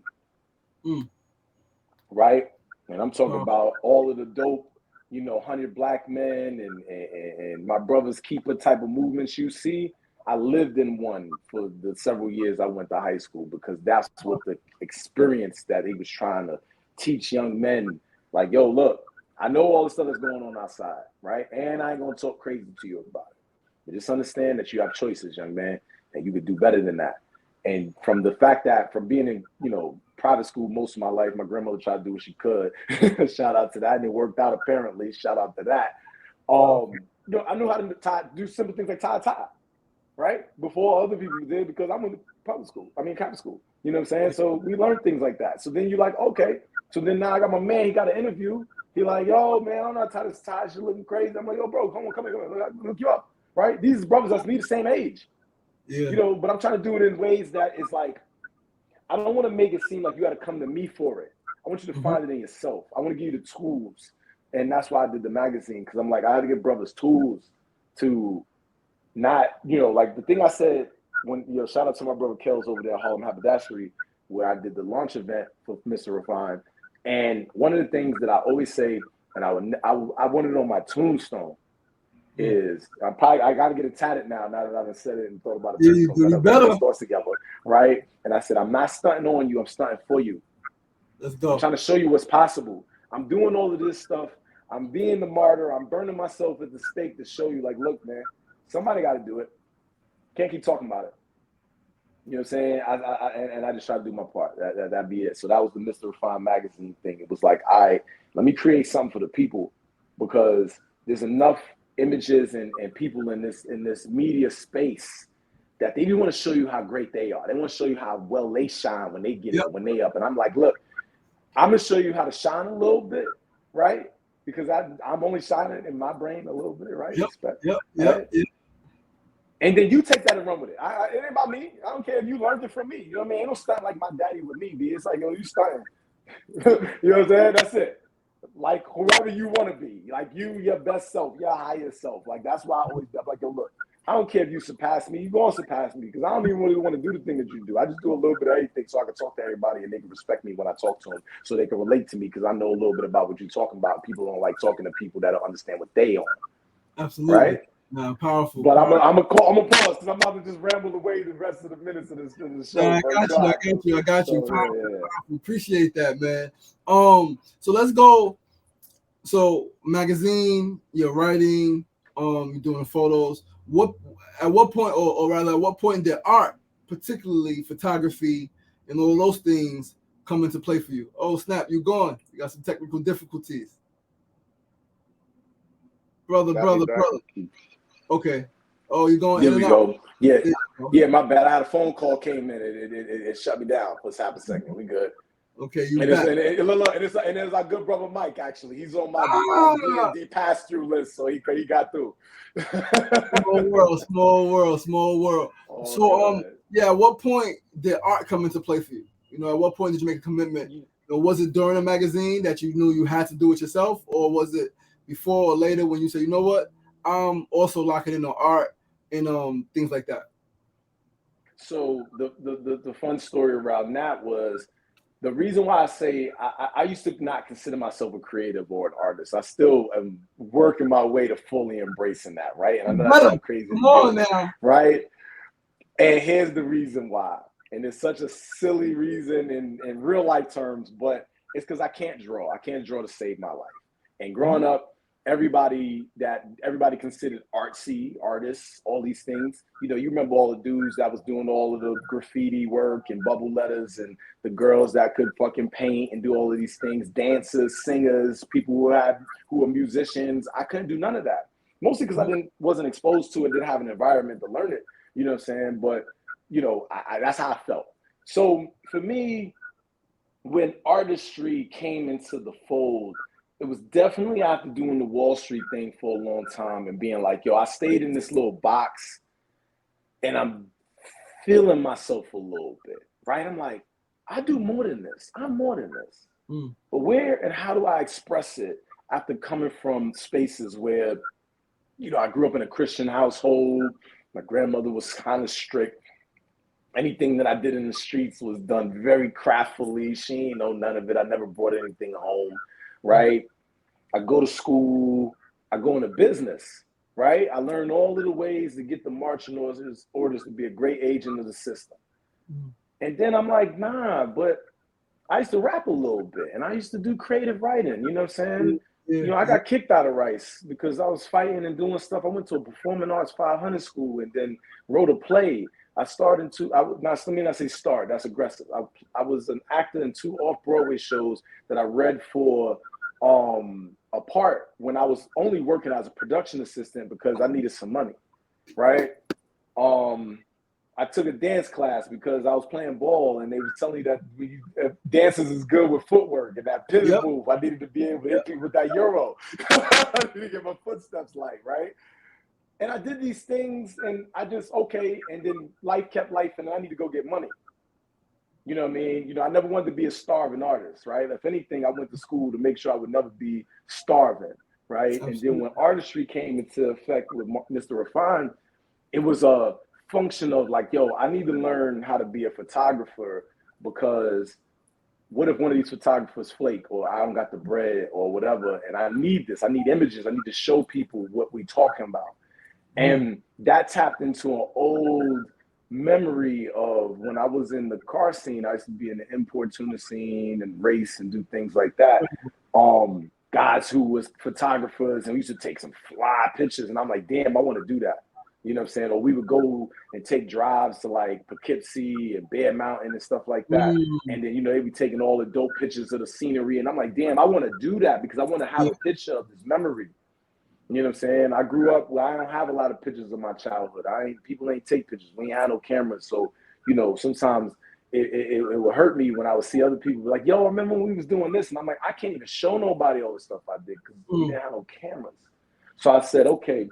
Right? And I'm talking about all of the dope, 100 black men and my brother's keeper type of movements you see. I lived in one for the several years I went to high school, because that's what the experience that he was trying to teach young men. Like, yo, look, I know all the stuff that's going on outside, right? And I ain't going to talk crazy to you about it. But just understand that you have choices, young man, and you could do better than that. And from the fact that from being in, private school most of my life, my grandmother tried to do what she could. Shout out to that. And it worked out, apparently. Shout out to that. I knew how to do simple things like tie, right? Before other people did, because I went to Catholic school. You know what I'm saying? So we learned things like that. So then you're like, okay. So then now I got my man, he got an interview. He like, yo, man, I don't know how to tie this tie. You're looking crazy. I'm like, yo, bro, come here. Look you up, right? These brothers that's me the same age. Yeah. But I'm trying to do it in ways that is like, I don't want to make it seem like you got to come to me for it. I want you to find it in yourself. I want to give you the tools. And that's why I did the magazine, because I'm like, I had to give brothers tools to not, like the thing I said when, shout out to my brother Kells over there at Harlem Haberdashery, where I did the launch event for Mr. Refined. And one of the things that I always say, and I want it on my tombstone, is I got to get it tatted now that I've said it and thought about it. You better. Thoughts together, right? And I said, I'm not stunting on you. I'm stunting for you. Let's go. I'm trying to show you what's possible. I'm doing all of this stuff. I'm being the martyr. I'm burning myself at the stake to show you, like, look, man, somebody got to do it. Can't keep talking about it. You know what I'm saying? I just try to do my part. That'd be it. So that was the Mr. Refined magazine thing. It was like, let me create something for the people, because there's enough images and people in this media space that they even want to show you how great they are. They want to show you how well they shine when they get it, when they up. And I'm like, look, I'm going to show you how to shine a little bit, right? Because I'm only shining in my brain a little bit, right? Yep. And then you take that and run with it. It ain't about me. I don't care if you learned it from me. You know what I mean? Ain't no stunt like my daddy with me, B. It's like, yo, you stunting. You know what I'm saying? That's it. Like, whoever you want to be. Like, your best self, your higher self. Like, that's why I always be like, yo, look, I don't care if you surpass me. You're going to surpass me, because I don't even really want to do the thing that you do. I just do a little bit of everything so I can talk to everybody and they can respect me when I talk to them, so they can relate to me, because I know a little bit about what you're talking about. People don't like talking to people that don't understand what they are. Absolutely. Right? No, powerful. But I'm gonna pause, because I'm about to just ramble away the rest of the minutes of the show. No, I got you. Powerful. Appreciate that, man. So let's go. So magazine, you're writing, you're doing photos. At what point did art particularly photography and all those things come into play for you? Oh snap, you gone. You got some technical difficulties. Brother. Okay. Oh, you're going There in we and out. go. Yeah. Go. Yeah, my bad. I had a phone call came in. It shut me down for half a second. We good. Okay, you and back. It's our good brother Mike, actually. He's on my D&D pass-through list, so he got through. Small world. Oh, So yeah, at what point did art come into play for you? You know, at what point did you make a commitment? You know, was it during a magazine that you knew you had to do it yourself, or was it before or later when you said, you know what, I'm also locking in on art and things like that? So the fun story around that was the reason why I say I used to not consider myself a creative or an artist. I still am working my way to fully embracing that, right? And I know that sounds crazy. Come on now. Right? And here's the reason why. And it's such a silly reason in real life terms, but it's because I can't draw. I can't draw to save my life. And growing up, everybody considered artsy, artists, all these things. You know, you remember all the dudes that was doing all of the graffiti work and bubble letters, and the girls that could fucking paint and do all of these things, dancers, singers, people who were musicians. I couldn't do none of that. Mostly because I wasn't exposed to it, didn't have an environment to learn it. You know what I'm saying? But, you know, that's how I felt. So for me, when artistry came into the fold, it was definitely after doing the Wall Street thing for a long time and being like, yo, I stayed in this little box and I'm feeling myself a little bit, right? I'm like, I do more than this. I'm more than this. But where and how do I express it after coming from spaces where, you know, I grew up in a Christian household. My grandmother was kind of strict. Anything that I did in the streets was done very craftfully. She ain't know none of it. I never brought anything home, right? I go to school. I go into business, right? I learned all of the ways to get the marching orders to be a great agent of the system. And then I'm like, nah, but I used to rap a little bit, and I used to do creative writing. You know what I'm saying? You know, I got kicked out of Rice because I was fighting and doing stuff. I went to a performing arts 500 school and then wrote a play. Let me not say start, that's aggressive. I was an actor in 2 off-Broadway shows that I read for a part when I was only working as a production assistant because I needed some money, right? I took a dance class because I was playing ball and they was telling me that dancers is good with footwork and that pivot move. I needed to be able to hit with that Euro. I needed to get my footsteps light, right? And I did these things and I just, okay. And then life kept life and I need to go get money. You know what I mean? You know, I never wanted to be a starving artist, right? If anything, I went to school to make sure I would never be starving, right? Absolutely. And then when artistry came into effect with Mr. Refined, it was a function of like, yo, I need to learn how to be a photographer because what if one of these photographers flake or I don't got the bread or whatever, and I need this. I need images. I need to show people what we're talking about. And that tapped into an old memory of when I was in the car scene. I used to be in the import tuna scene and race and do things like that. Guys who was photographers and we used to take some fly pictures and I'm like, damn, I want to do that. You know what I'm saying? Or we would go and take drives to like Poughkeepsie and Bear Mountain and stuff like that. And then, you know, they'd be taking all the dope pictures of the scenery. And I'm like, damn, I want to do that because I want to have a picture of this memory. You know what I'm saying? I grew up where I don't have a lot of pictures of my childhood. People ain't take pictures. We ain't have no cameras. So, you know, sometimes it would hurt me when I would see other people be like, yo, remember when we was doing this? And I'm like, I can't even show nobody all the stuff I did because we didn't have no cameras. So I said, okay,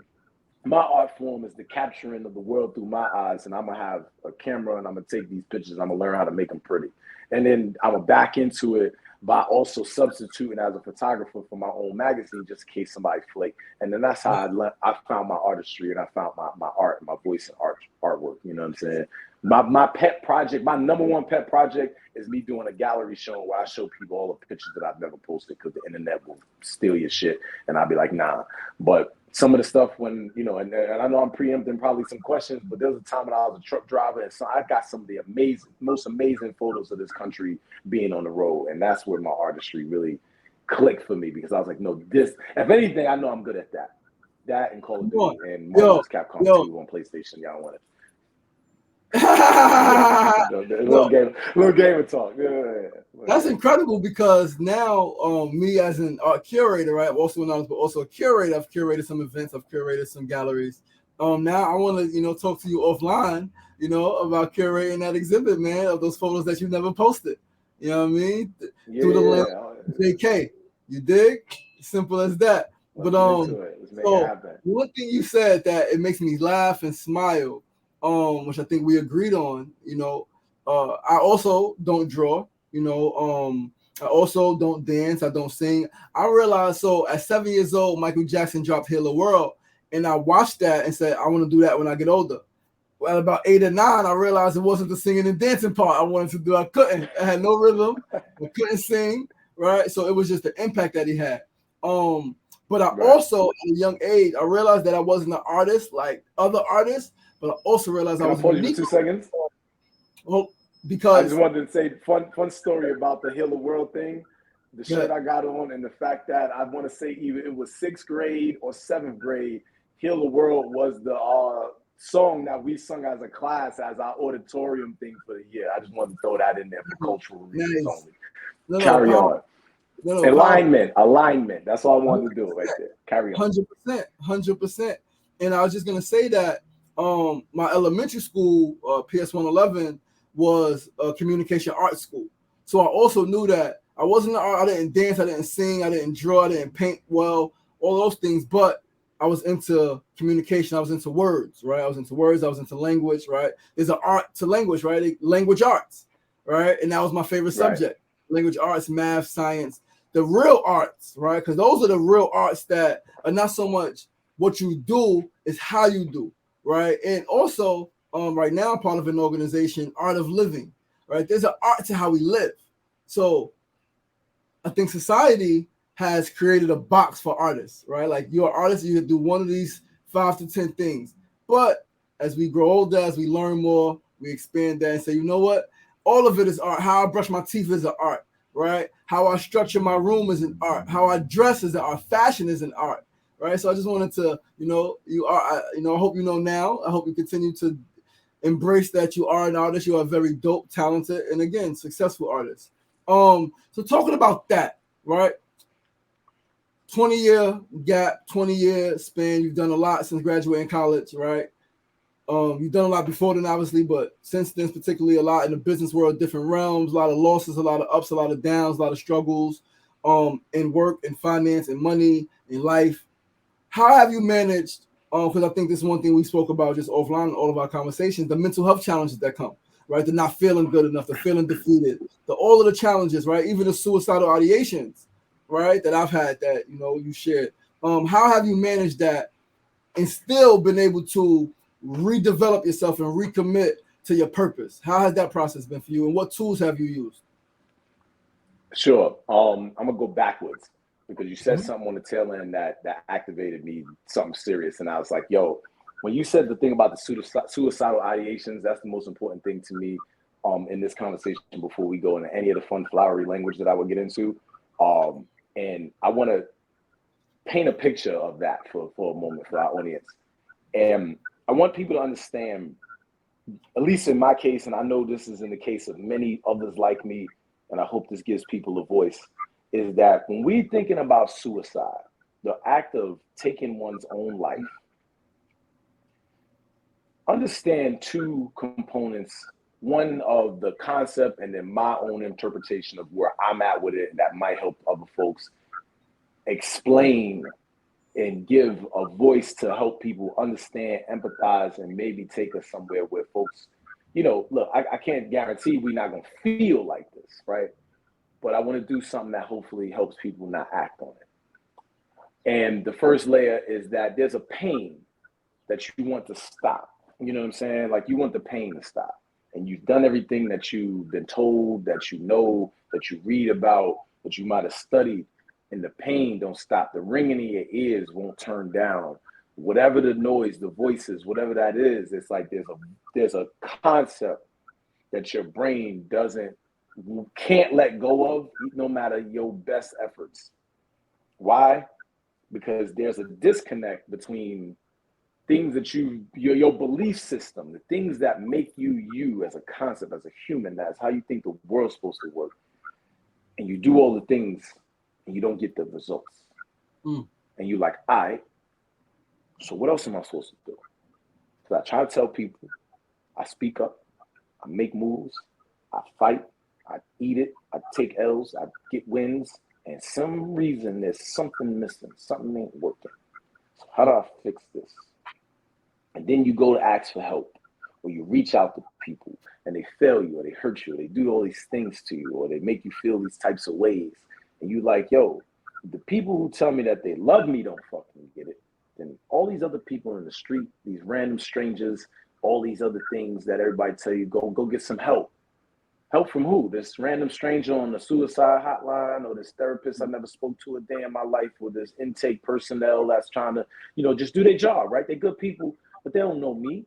my art form is the capturing of the world through my eyes, and I'm gonna have a camera and I'm gonna take these pictures. I'm gonna learn how to make them pretty, and then I'm gonna back into it by also substituting as a photographer for my own magazine just in case somebody flake. And then that's how I found my artistry and I found my art, my voice and artwork. You know what I'm saying? My pet project, my number one pet project is me doing a gallery show where I show people all the pictures that I've never posted because the internet will steal your shit, and I'll be like, nah. But some of the stuff when, you know, and I know I'm preempting probably some questions, but there was a time when I was a truck driver and so I got some of the most amazing photos of this country being on the road. And that's where my artistry really clicked for me because I was like, no, this, if anything, I know I'm good at that. That and Call of Duty and Marvel's Capcom 2 on PlayStation. Y'all want it. little game of talk. Yeah. That's incredible because now me as an art curator, right? Also an artist, but also a curator. I've curated some events, I've curated some galleries. Now I want to, talk to you offline, about curating that exhibit, man, of those photos that you never posted. You know what I mean? Through the lens JK. You dig? Simple as that. Let's make it happen. One thing you said that it makes me laugh and smile, which I think we agreed on, I also don't draw. I also don't dance. I don't sing. I realized at 7 years old, Michael Jackson dropped Heal the World. And I watched that and said, I want to do that when I get older. Well, at about 8 or 9, I realized it wasn't the singing and dancing part I wanted to do. I couldn't. I had no rhythm. I couldn't sing, right? So it was just the impact that he had. But I also, at a young age, I realized that I wasn't an artist like other artists, but I also realized I was unique. 2 seconds? Well, because I just wanted to say fun story about the Heal the World thing. The shirt I got on and the fact that I want to say either it was 6th grade or 7th grade, Heal the World was the song that we sung as a class as our auditorium thing for the year. I just wanted to throw that in there for cultural reasons only. Carry on. Alignment. That's all I wanted to do right there. Carry on. 100%. And I was just going to say that my elementary school, PS 111, was a communication arts school. So I also knew that I wasn't an art. I didn't dance. I didn't sing. I didn't draw. I didn't paint well, all those things. But I was into communication. I was into words, right? I was into words. I was into language, right? There's an art to language, right? Language arts, right? And that was my favorite subject. Language arts, math, science, the real arts, right? Because those are the real arts that are not so much what you do, is how you do, right? And also, right now, I'm part of an organization, Art of Living, right? There's an art to how we live. So I think society has created a box for artists, right? Like you're an artist, you do one of these 5 to 10 things. But as we grow older, as we learn more, we expand that and say, you know what? All of it is art. How I brush my teeth is an art, right? How I structure my room is an art. How I dress is an art. Fashion is an art, right? So I just wanted to, I hope you know now. I hope you continue to embrace that you are an artist. You are very dope, talented, and again, successful artist. So talking about that, right? 20-year gap, 20-year span. You've done a lot since graduating college, right? You've done a lot before then, obviously, but since then, particularly a lot in the business world, different realms, a lot of losses, a lot of ups, a lot of downs, a lot of struggles, in work and finance and money in life. How have you managed? Because I think this is one thing we spoke about just offline in all of our conversations, the mental health challenges that come, right? They're not feeling good enough, they're feeling defeated, all of the challenges, right? Even the suicidal ideations, right? That I've had that, you shared. How have you managed that and still been able to redevelop yourself and recommit to your purpose? How has that process been for you and what tools have you used? Sure. I'm gonna go backwards because you said something on the tail end that activated me, something serious. And I was like, yo, when you said the thing about the suicidal ideations, that's the most important thing to me in this conversation before we go into any of the fun, flowery language that I would get into. And I want to paint a picture of that for a moment for our audience. And I want people to understand, at least in my case, and I know this is in the case of many others like me, and I hope this gives people a voice, is that when we're thinking about suicide, the act of taking one's own life, understand 2 components, one of the concept and then my own interpretation of where I'm at with it, and that might help other folks explain and give a voice to help people understand, empathize, and maybe take us somewhere where folks, look, I can't guarantee we're not going to feel like this, right? But I want to do something that hopefully helps people not act on it. And the first layer is that there's a pain that you want to stop. You know what I'm saying? Like you want the pain to stop. And you've done everything that you've been told, that you know, that you read about, that you might have studied, and the pain don't stop. The ringing in your ears won't turn down. Whatever the noise, the voices, whatever that is, it's like there's a concept that your brain can't let go of, no matter your best efforts. Why? Because there's a disconnect between things that your belief system, the things that make you as a concept, as a human, that's how you think the world's supposed to work. And you do all the things and you don't get the results. And you're like, all right, so what else am I supposed to do? So I try to tell people, I speak up, I make moves, I fight, I eat it, I take L's, I get wins, and some reason there's something missing, something ain't working. So how do I fix this? And then you go to ask for help, or you reach out to people and they fail you, or they hurt you, or they do all these things to you, or they make you feel these types of ways. And you like, yo, the people who tell me that they love me don't fucking get it. Then all these other people in the street, these random strangers, all these other things that everybody tell you, go get some help. Help from who? This random stranger on the suicide hotline, or this therapist I never spoke to a day in my life, or this intake personnel that's trying to, just do their job, right? They're good people, but they don't know me.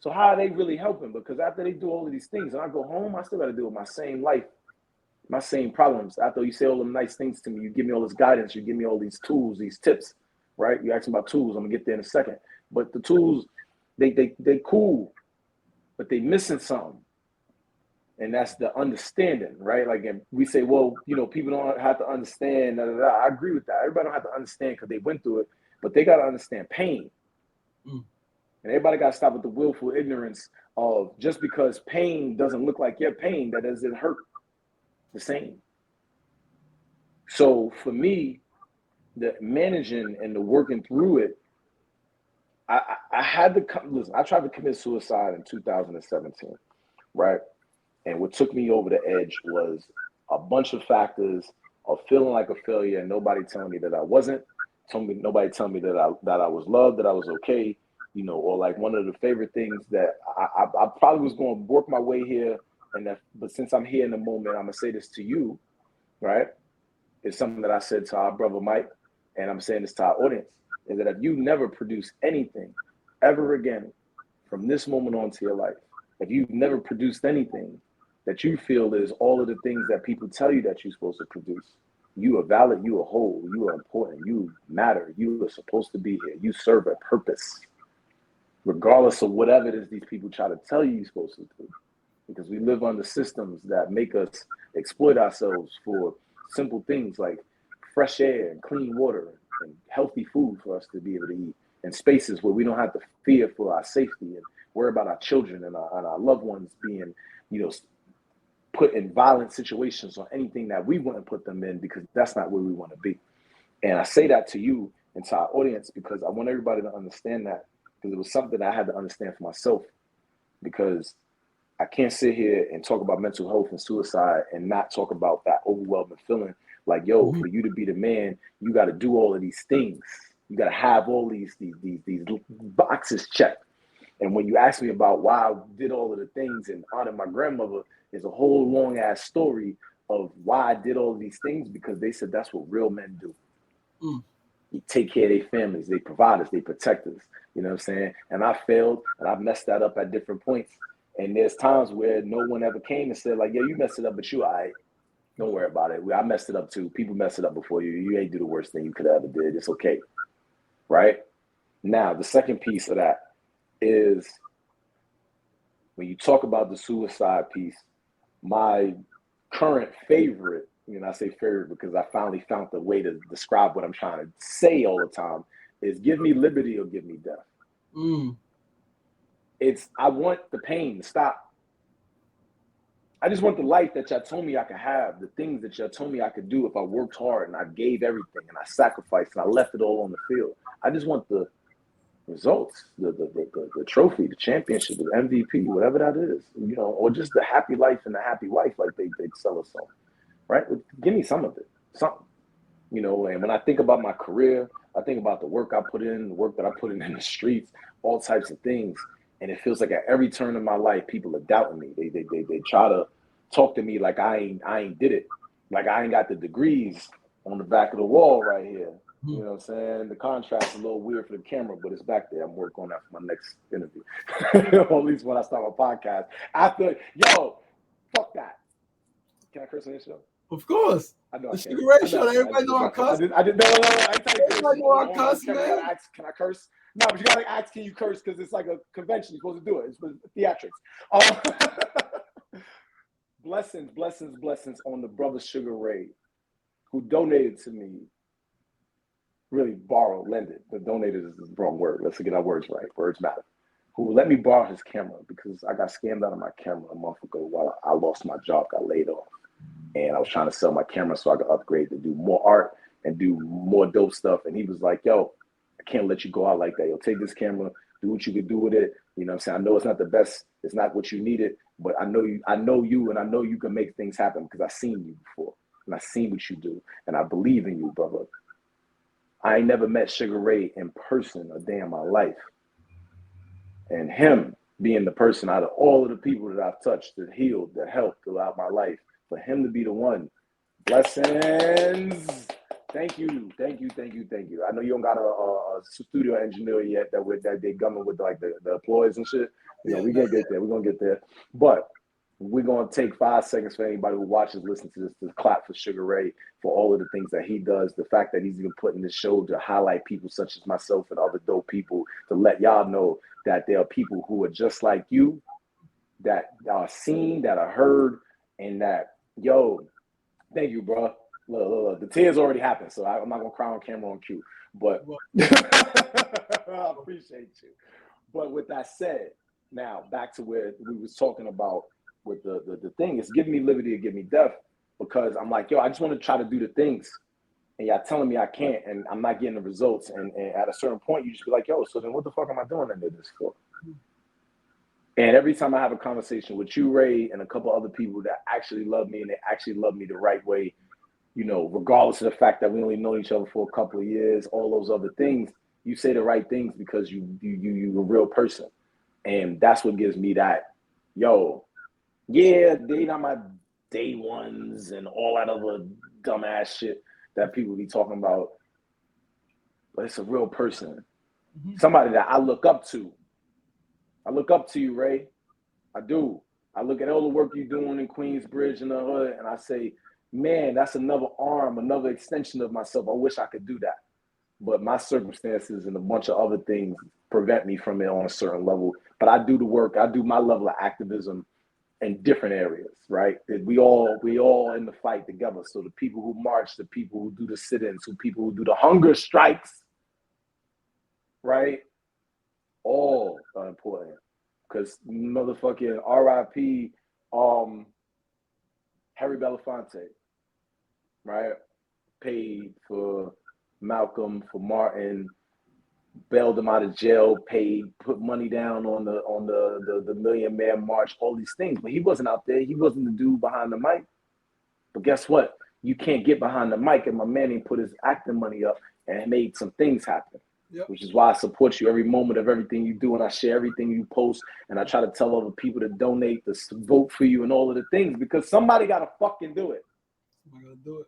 So how are they really helping? Because after they do all of these things and I go home, I still got to deal with my same life, my same problems. After you say all them nice things to me, you give me all this guidance, you give me all these tools, these tips, right? You ask me about tools, I'm gonna get there in a second. But the tools, they cool, but they missing something. And that's the understanding, right? Like, and we say, well, people don't have to understand. I agree with that. Everybody don't have to understand because they went through it, but they got to understand pain. And everybody got to stop with the willful ignorance of just because pain doesn't look like your pain, that doesn't hurt the same. So for me, the managing and the working through it, I had to listen. I tried to commit suicide in 2017, right? And what took me over the edge was a bunch of factors of feeling like a failure and nobody telling me that I wasn't, nobody telling me that I was loved, that I was okay, or like one of the favorite things that I probably was going to work my way here, but since I'm here in the moment, I'm gonna say this to you, right? It's something that I said to our brother Mike, and I'm saying this to our audience, is that if you never produce anything ever again from this moment on to your life, if you've never produced anything that you feel is all of the things that people tell you that you're supposed to produce, you are valid, you are whole, you are important, you matter, you are supposed to be here, you serve a purpose, regardless of whatever it is these people try to tell you you're supposed to do. Because we live under systems that make us exploit ourselves for simple things like fresh air and clean water and healthy food for us to be able to eat, and spaces where we don't have to fear for our safety and worry about our children and our loved ones being, put in violent situations or anything that we wouldn't put them in, because that's not where we want to be. And I say that to you and to our audience because I want everybody to understand that, because it was something that I had to understand for myself, because I can't sit here and talk about mental health and suicide and not talk about that overwhelming feeling like, yo, for you to be the man, you got to do all of these things. You got to have all these boxes checked. And when you ask me about why I did all of the things and honored my grandmother, is a whole long ass story of why I did all of these things, because they said that's what real men do. You take care of their families, they provide us, they protect us. You know what I'm saying? And I failed and I've messed that up at different points. And there's times where no one ever came and said like, yeah, you messed it up, but you all right. Don't worry about it. I messed it up too. People messed it up before you. You ain't do the worst thing you could have ever did. It's okay. Right? Now, the second piece of that is when you talk about the suicide piece, my current favorite, I say favorite because I finally found the way to describe what I'm trying to say all the time, is give me liberty or give me death. I want the pain to stop. I just want the life that y'all told me I could have, the things that y'all told me I could do if I worked hard and I gave everything and I sacrificed and I left it all on the field. I just want the results, the trophy, the championship, the MVP, whatever that is, or just the happy life and the happy wife like they sell us on, right? Give me some of it, something, and when I think about my career, I think about the work I put in, the work that I put in the streets, all types of things. And it feels like at every turn in my life, people are doubting me. They try to talk to me like I ain't did it. Like I ain't got the degrees on the back of the wall right here. You know what I'm saying? The contrast's a little weird for the camera, but it's back there. I'm working on that for my next interview. Or at least when I start my podcast. Fuck that. Can I curse on this show? Of course. I know the I can. Sugar Ray show. Everybody know I cuss. I did. No. I Everybody know I cuss, man. Can I curse? No, but you gotta ask, can you curse? Because it's like a convention. You're supposed to do it. It's theatrics. Blessings on the brother Sugar Ray, who donated to me. Really borrow, lend it. The donated is the wrong word. Let's get our words right. Words matter. Who let me borrow his camera because I got scammed out of my camera a month ago while I lost my job, got laid off. And I was trying to sell my camera so I could upgrade to do more art and do more dope stuff. And he was like, yo, I can't let you go out like that. Yo, take this camera, do what you can do with it. You know what I'm saying? I know it's not the best, it's not what you needed, but I know you, and I know you can make things happen because I've seen you before and I've seen what you do. And I believe in you, brother. I ain't never met Sugar Ray in person a day in my life. And him being the person out of all of the people that I've touched, that healed, that helped throughout my life, for him to be the one. Blessings. Thank you. I know you don't got a studio engineer yet that they gumming with like the applause and shit. You know, we're gonna get there. We're gonna get there. But we're gonna take 5 seconds for anybody who watches, listen to this, to clap for Sugar Ray for all of the things that he does. The fact that he's even putting this show to highlight people such as myself and other dope people, to let y'all know that there are people who are just like you, that are seen, that are heard, and that, yo, thank you, bro. Look, the tears already happened, so I'm not gonna cry on camera on cue, but I appreciate you. But with that said, now back to where we was talking about with the thing. It's giving me liberty to give me death, because I'm like, yo, I just want to try to do the things, and y'all telling me I can't, and I'm not getting the results. And at a certain point, you just be like, yo, so then what the fuck am I doing under this for? And every time I have a conversation with you, Ray, and a couple other people that actually love me, and they actually love me the right way, you know, regardless of the fact that we only know each other for a couple of years, all those other things, you say the right things because you're a real person. And that's what gives me that, yo, yeah, they not my day ones and all that other dumbass shit that people be talking about, but it's a real person. Somebody that I look up to. I look up to you, Ray. I do. I look at all the work you're doing in Queensbridge and the hood, and I say, man, that's another arm, another extension of myself. I wish I could do that. But my circumstances and a bunch of other things prevent me from it on a certain level. But I do the work. I do my level of activism in different areas, right? We all in the fight together. So the people who march, the people who do the sit-ins, the people who do the hunger strikes, right? All are important. Because motherfucking RIP Harry Belafonte, right? Paid for Malcolm, for Martin, bailed him out of jail, paid, put money down on the Million Man March, all these things. But he wasn't out there. He wasn't the dude behind the mic. But guess what? You can't get behind the mic, and my man ain't put his acting money up and made some things happen. Yep. Which is why I support you every moment of everything you do, and I share everything you post, and I try to tell other people to donate, to vote for you, and all of the things, because somebody got to fucking do it. Somebody got to do it.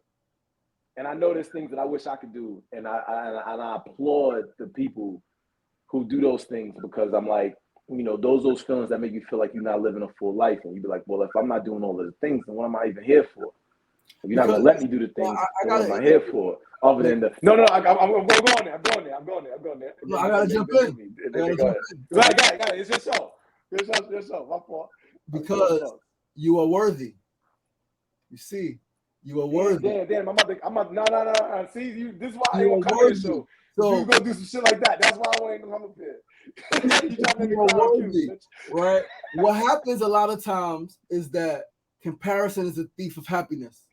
And I know there's things that I wish I could do, and I applaud the people who do those things, because I'm like, you know, those feelings that make you feel like you're not living a full life, and you be like, well, if I'm not doing all of the things, then what am I even here for? If you're not gonna let me do the things, what am I here for? Other than the I'm going there. No, I gotta jump in. Go ahead. It's your show. Your show. My fault. Because you are worthy. You see, you are worthy. Damn. No. See, you. This is why I ain't gonna come to the show. So you gonna do some shit like that. That's why I ain't gonna come up here. You are worthy, right? What happens a lot of times is that comparison is a thief of happiness.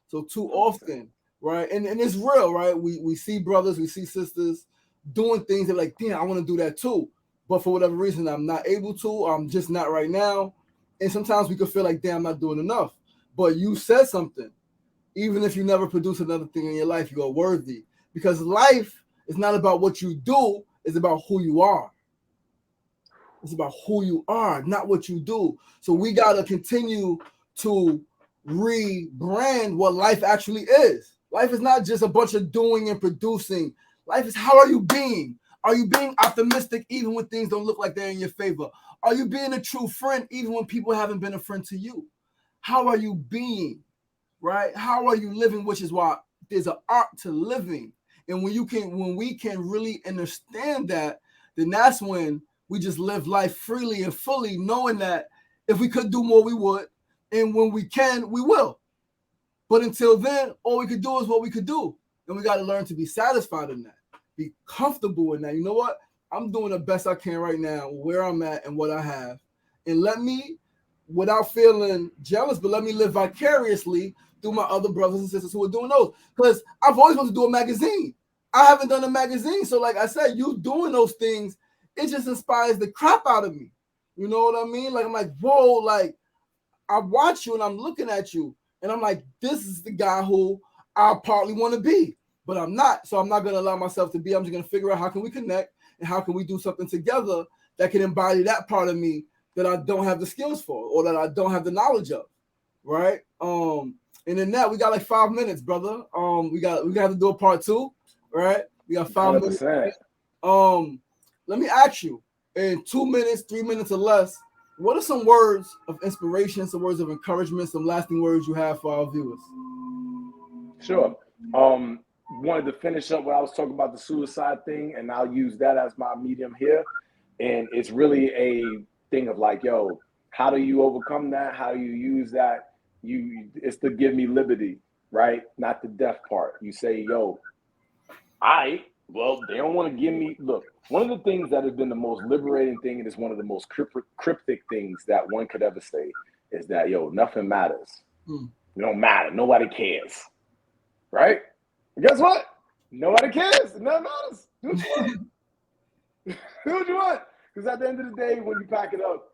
So too often, right? And it's real, right? We see brothers, we see sisters doing things that like, damn, I want to do that too. But for whatever reason, I'm not able to, or I'm just not right now. And sometimes we could feel like, damn, I'm not doing enough. But you said something. Even if you never produce another thing in your life, you are worthy. Because life is not about what you do, it's about who you are. It's about who you are, not what you do. So we got to continue to rebrand what life actually is. Life is not just a bunch of doing and producing. Life is, how are you being? Are you being optimistic even when things don't look like they're in your favor? Are you being a true friend even when people haven't been a friend to you? How are you being, right? How are you living? Which is why there's an art to living. And when we can really understand that, then that's when we just live life freely and fully, knowing that if we could do more, we would. And when we can, we will. But until then, all we could do is what we could do. And we got to learn to be satisfied in that, be comfortable in that. You know what? I'm doing the best I can right now, where I'm at and what I have. And let me, without feeling jealous, but let me live vicariously through my other brothers and sisters who are doing those. Because I've always wanted to do a magazine. I haven't done a magazine. So like I said, you doing those things, it just inspires the crap out of me. You know what I mean? Like, I'm like, whoa, like, I watch you and I'm looking at you and I'm like, this is the guy who I partly want to be, but I'm not. So I'm not going to allow myself to be. I'm just going to figure out how can we connect and how can we do something together that can embody that part of me that I don't have the skills for or that I don't have the knowledge of, right? And in that, we got like 5 minutes, brother. We got to do a part 2, right? We got 5 100%. minutes. Let me ask you, in 2 minutes, 3 minutes or less, what are some words of inspiration, some words of encouragement, some lasting words you have for our viewers? Sure. Wanted to finish up what I was talking about, the suicide thing, and I'll use that as my medium here. And it's really a thing of like, yo, how do you overcome that? How do you use that? It's to give me liberty, right? Not the death part. You say, yo, well, they don't want to give me, look, one of the things that has been the most liberating thing, and is one of the most cryptic things that one could ever say, is that, yo, nothing matters. It don't matter. Nobody cares. Right? And guess what? Nobody cares. Nothing matters. Do what you want. Do what you want. Because at the end of the day, when you pack it up,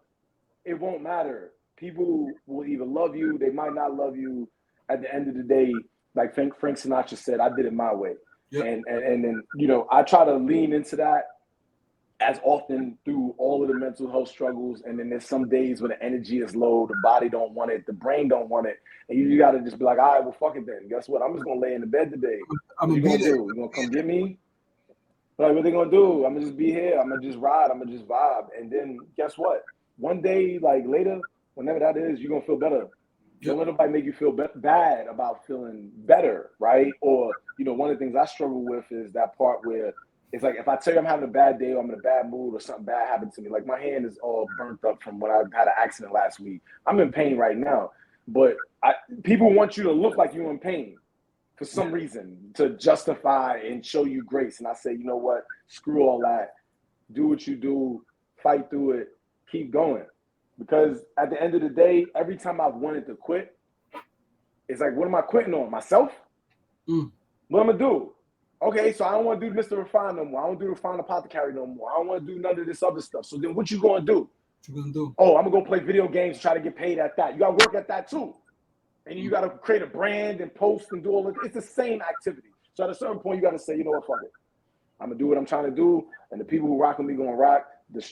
it won't matter. People will either love you, they might not love you. At the end of the day, like Frank Sinatra said, I did it my way. Yep. And then, you know, I try to lean into that as often through all of the mental health struggles. And then there's some days when the energy is low, the body don't want it, the brain don't want it. And you got to just be like, all right, well, fuck it then. Guess what? I'm just going to lay in the bed today. What you going to do? You going to come get me? Like, what they going to do? I'm going to just be here. I'm going to just ride. I'm going to just vibe. And then guess what? One day, like later, whenever that is, you're going to feel better. Don't let nobody make you feel bad about feeling better, right? Or, you know, one of the things I struggle with is that part where it's like, if I tell you I'm having a bad day or I'm in a bad mood or something bad happened to me, like my hand is all burnt up from when I had an accident last week. I'm in pain right now, but people want you to look like you're in pain for some reason to justify and show you grace. And I say, you know what? Screw all that. Do what you do, fight through it, keep going. Because at the end of the day, every time I've wanted to quit, it's like, what am I quitting on? Myself? What am I going to do? Okay, so I don't want to do Mr. Refined no more. I don't do Refined Apothecary no more. I don't want to do none of this other stuff. So then what you going to do? What you going to do? Oh, I'm going to go play video games, try to get paid at that. You got to work at that too. And you got to create a brand and post and do all of it. It's the same activity. So at a certain point, you got to say, you know what, fuck it. I'm going to do what I'm trying to do. And the people who rock with me going to rock.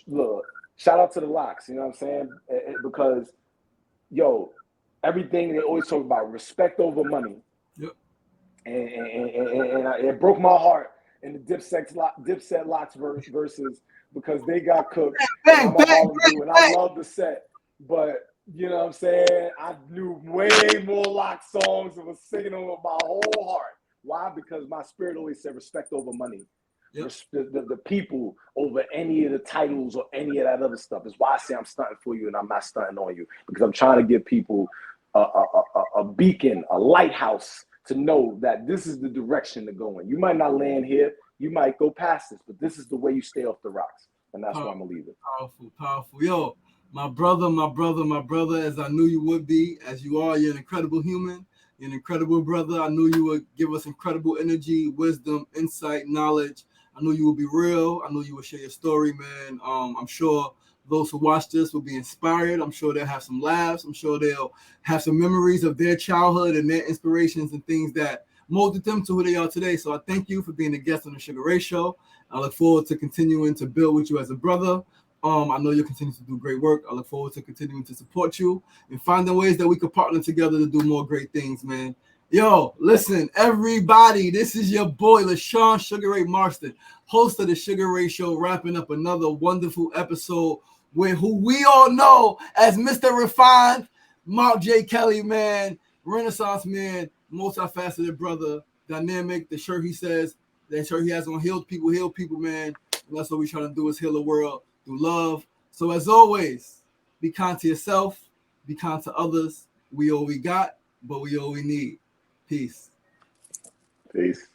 Look, shout out to the locks, you know what I'm saying? Because, yo, everything they always talk about, respect over money. Yep. And it broke my heart in the Dipset Locks versus because they got cooked. And I love the set. But, you know what I'm saying? I knew way more Lock songs and was singing them with my whole heart. Why? Because my spirit always said respect over money. Yep. The people over any of the titles or any of that other stuff is why I say I'm stunting for you and I'm not stunting on you, because I'm trying to give people a beacon, a lighthouse to know that this is the direction to go in. You might not land here, you might go past this, but this is the way you stay off the rocks, and that's why I'm gonna leave it. Powerful. Yo, my brother, as I knew you would be, as you are, you're an incredible human. You're an incredible brother. I knew you would give us incredible energy, wisdom, insight, knowledge. I knew you would be real. I knew you would share your story, man. I'm sure those who watch this will be inspired. I'm sure they'll have some laughs. I'm sure they'll have some memories of their childhood and their inspirations and things that molded them to who they are today. So I thank you for being a guest on the Sugar Ray Show. I look forward to continuing to build with you as a brother. I know you'll continue to do great work. I look forward to continuing to support you and finding ways that we could partner together to do more great things, man. Yo, listen, everybody, this is your boy, LaShawn Sugar Ray Marston, host of the Sugar Ray Show, wrapping up another wonderful episode with who we all know as Mr. Refined, Marc J. Kelly, man, Renaissance man, multifaceted brother, dynamic, the shirt he says, that shirt he has on healed people, man. And that's what we're trying to do, is heal the world through love. So as always, be kind to yourself, be kind to others. We all we got, but we all we need. Peace. Peace.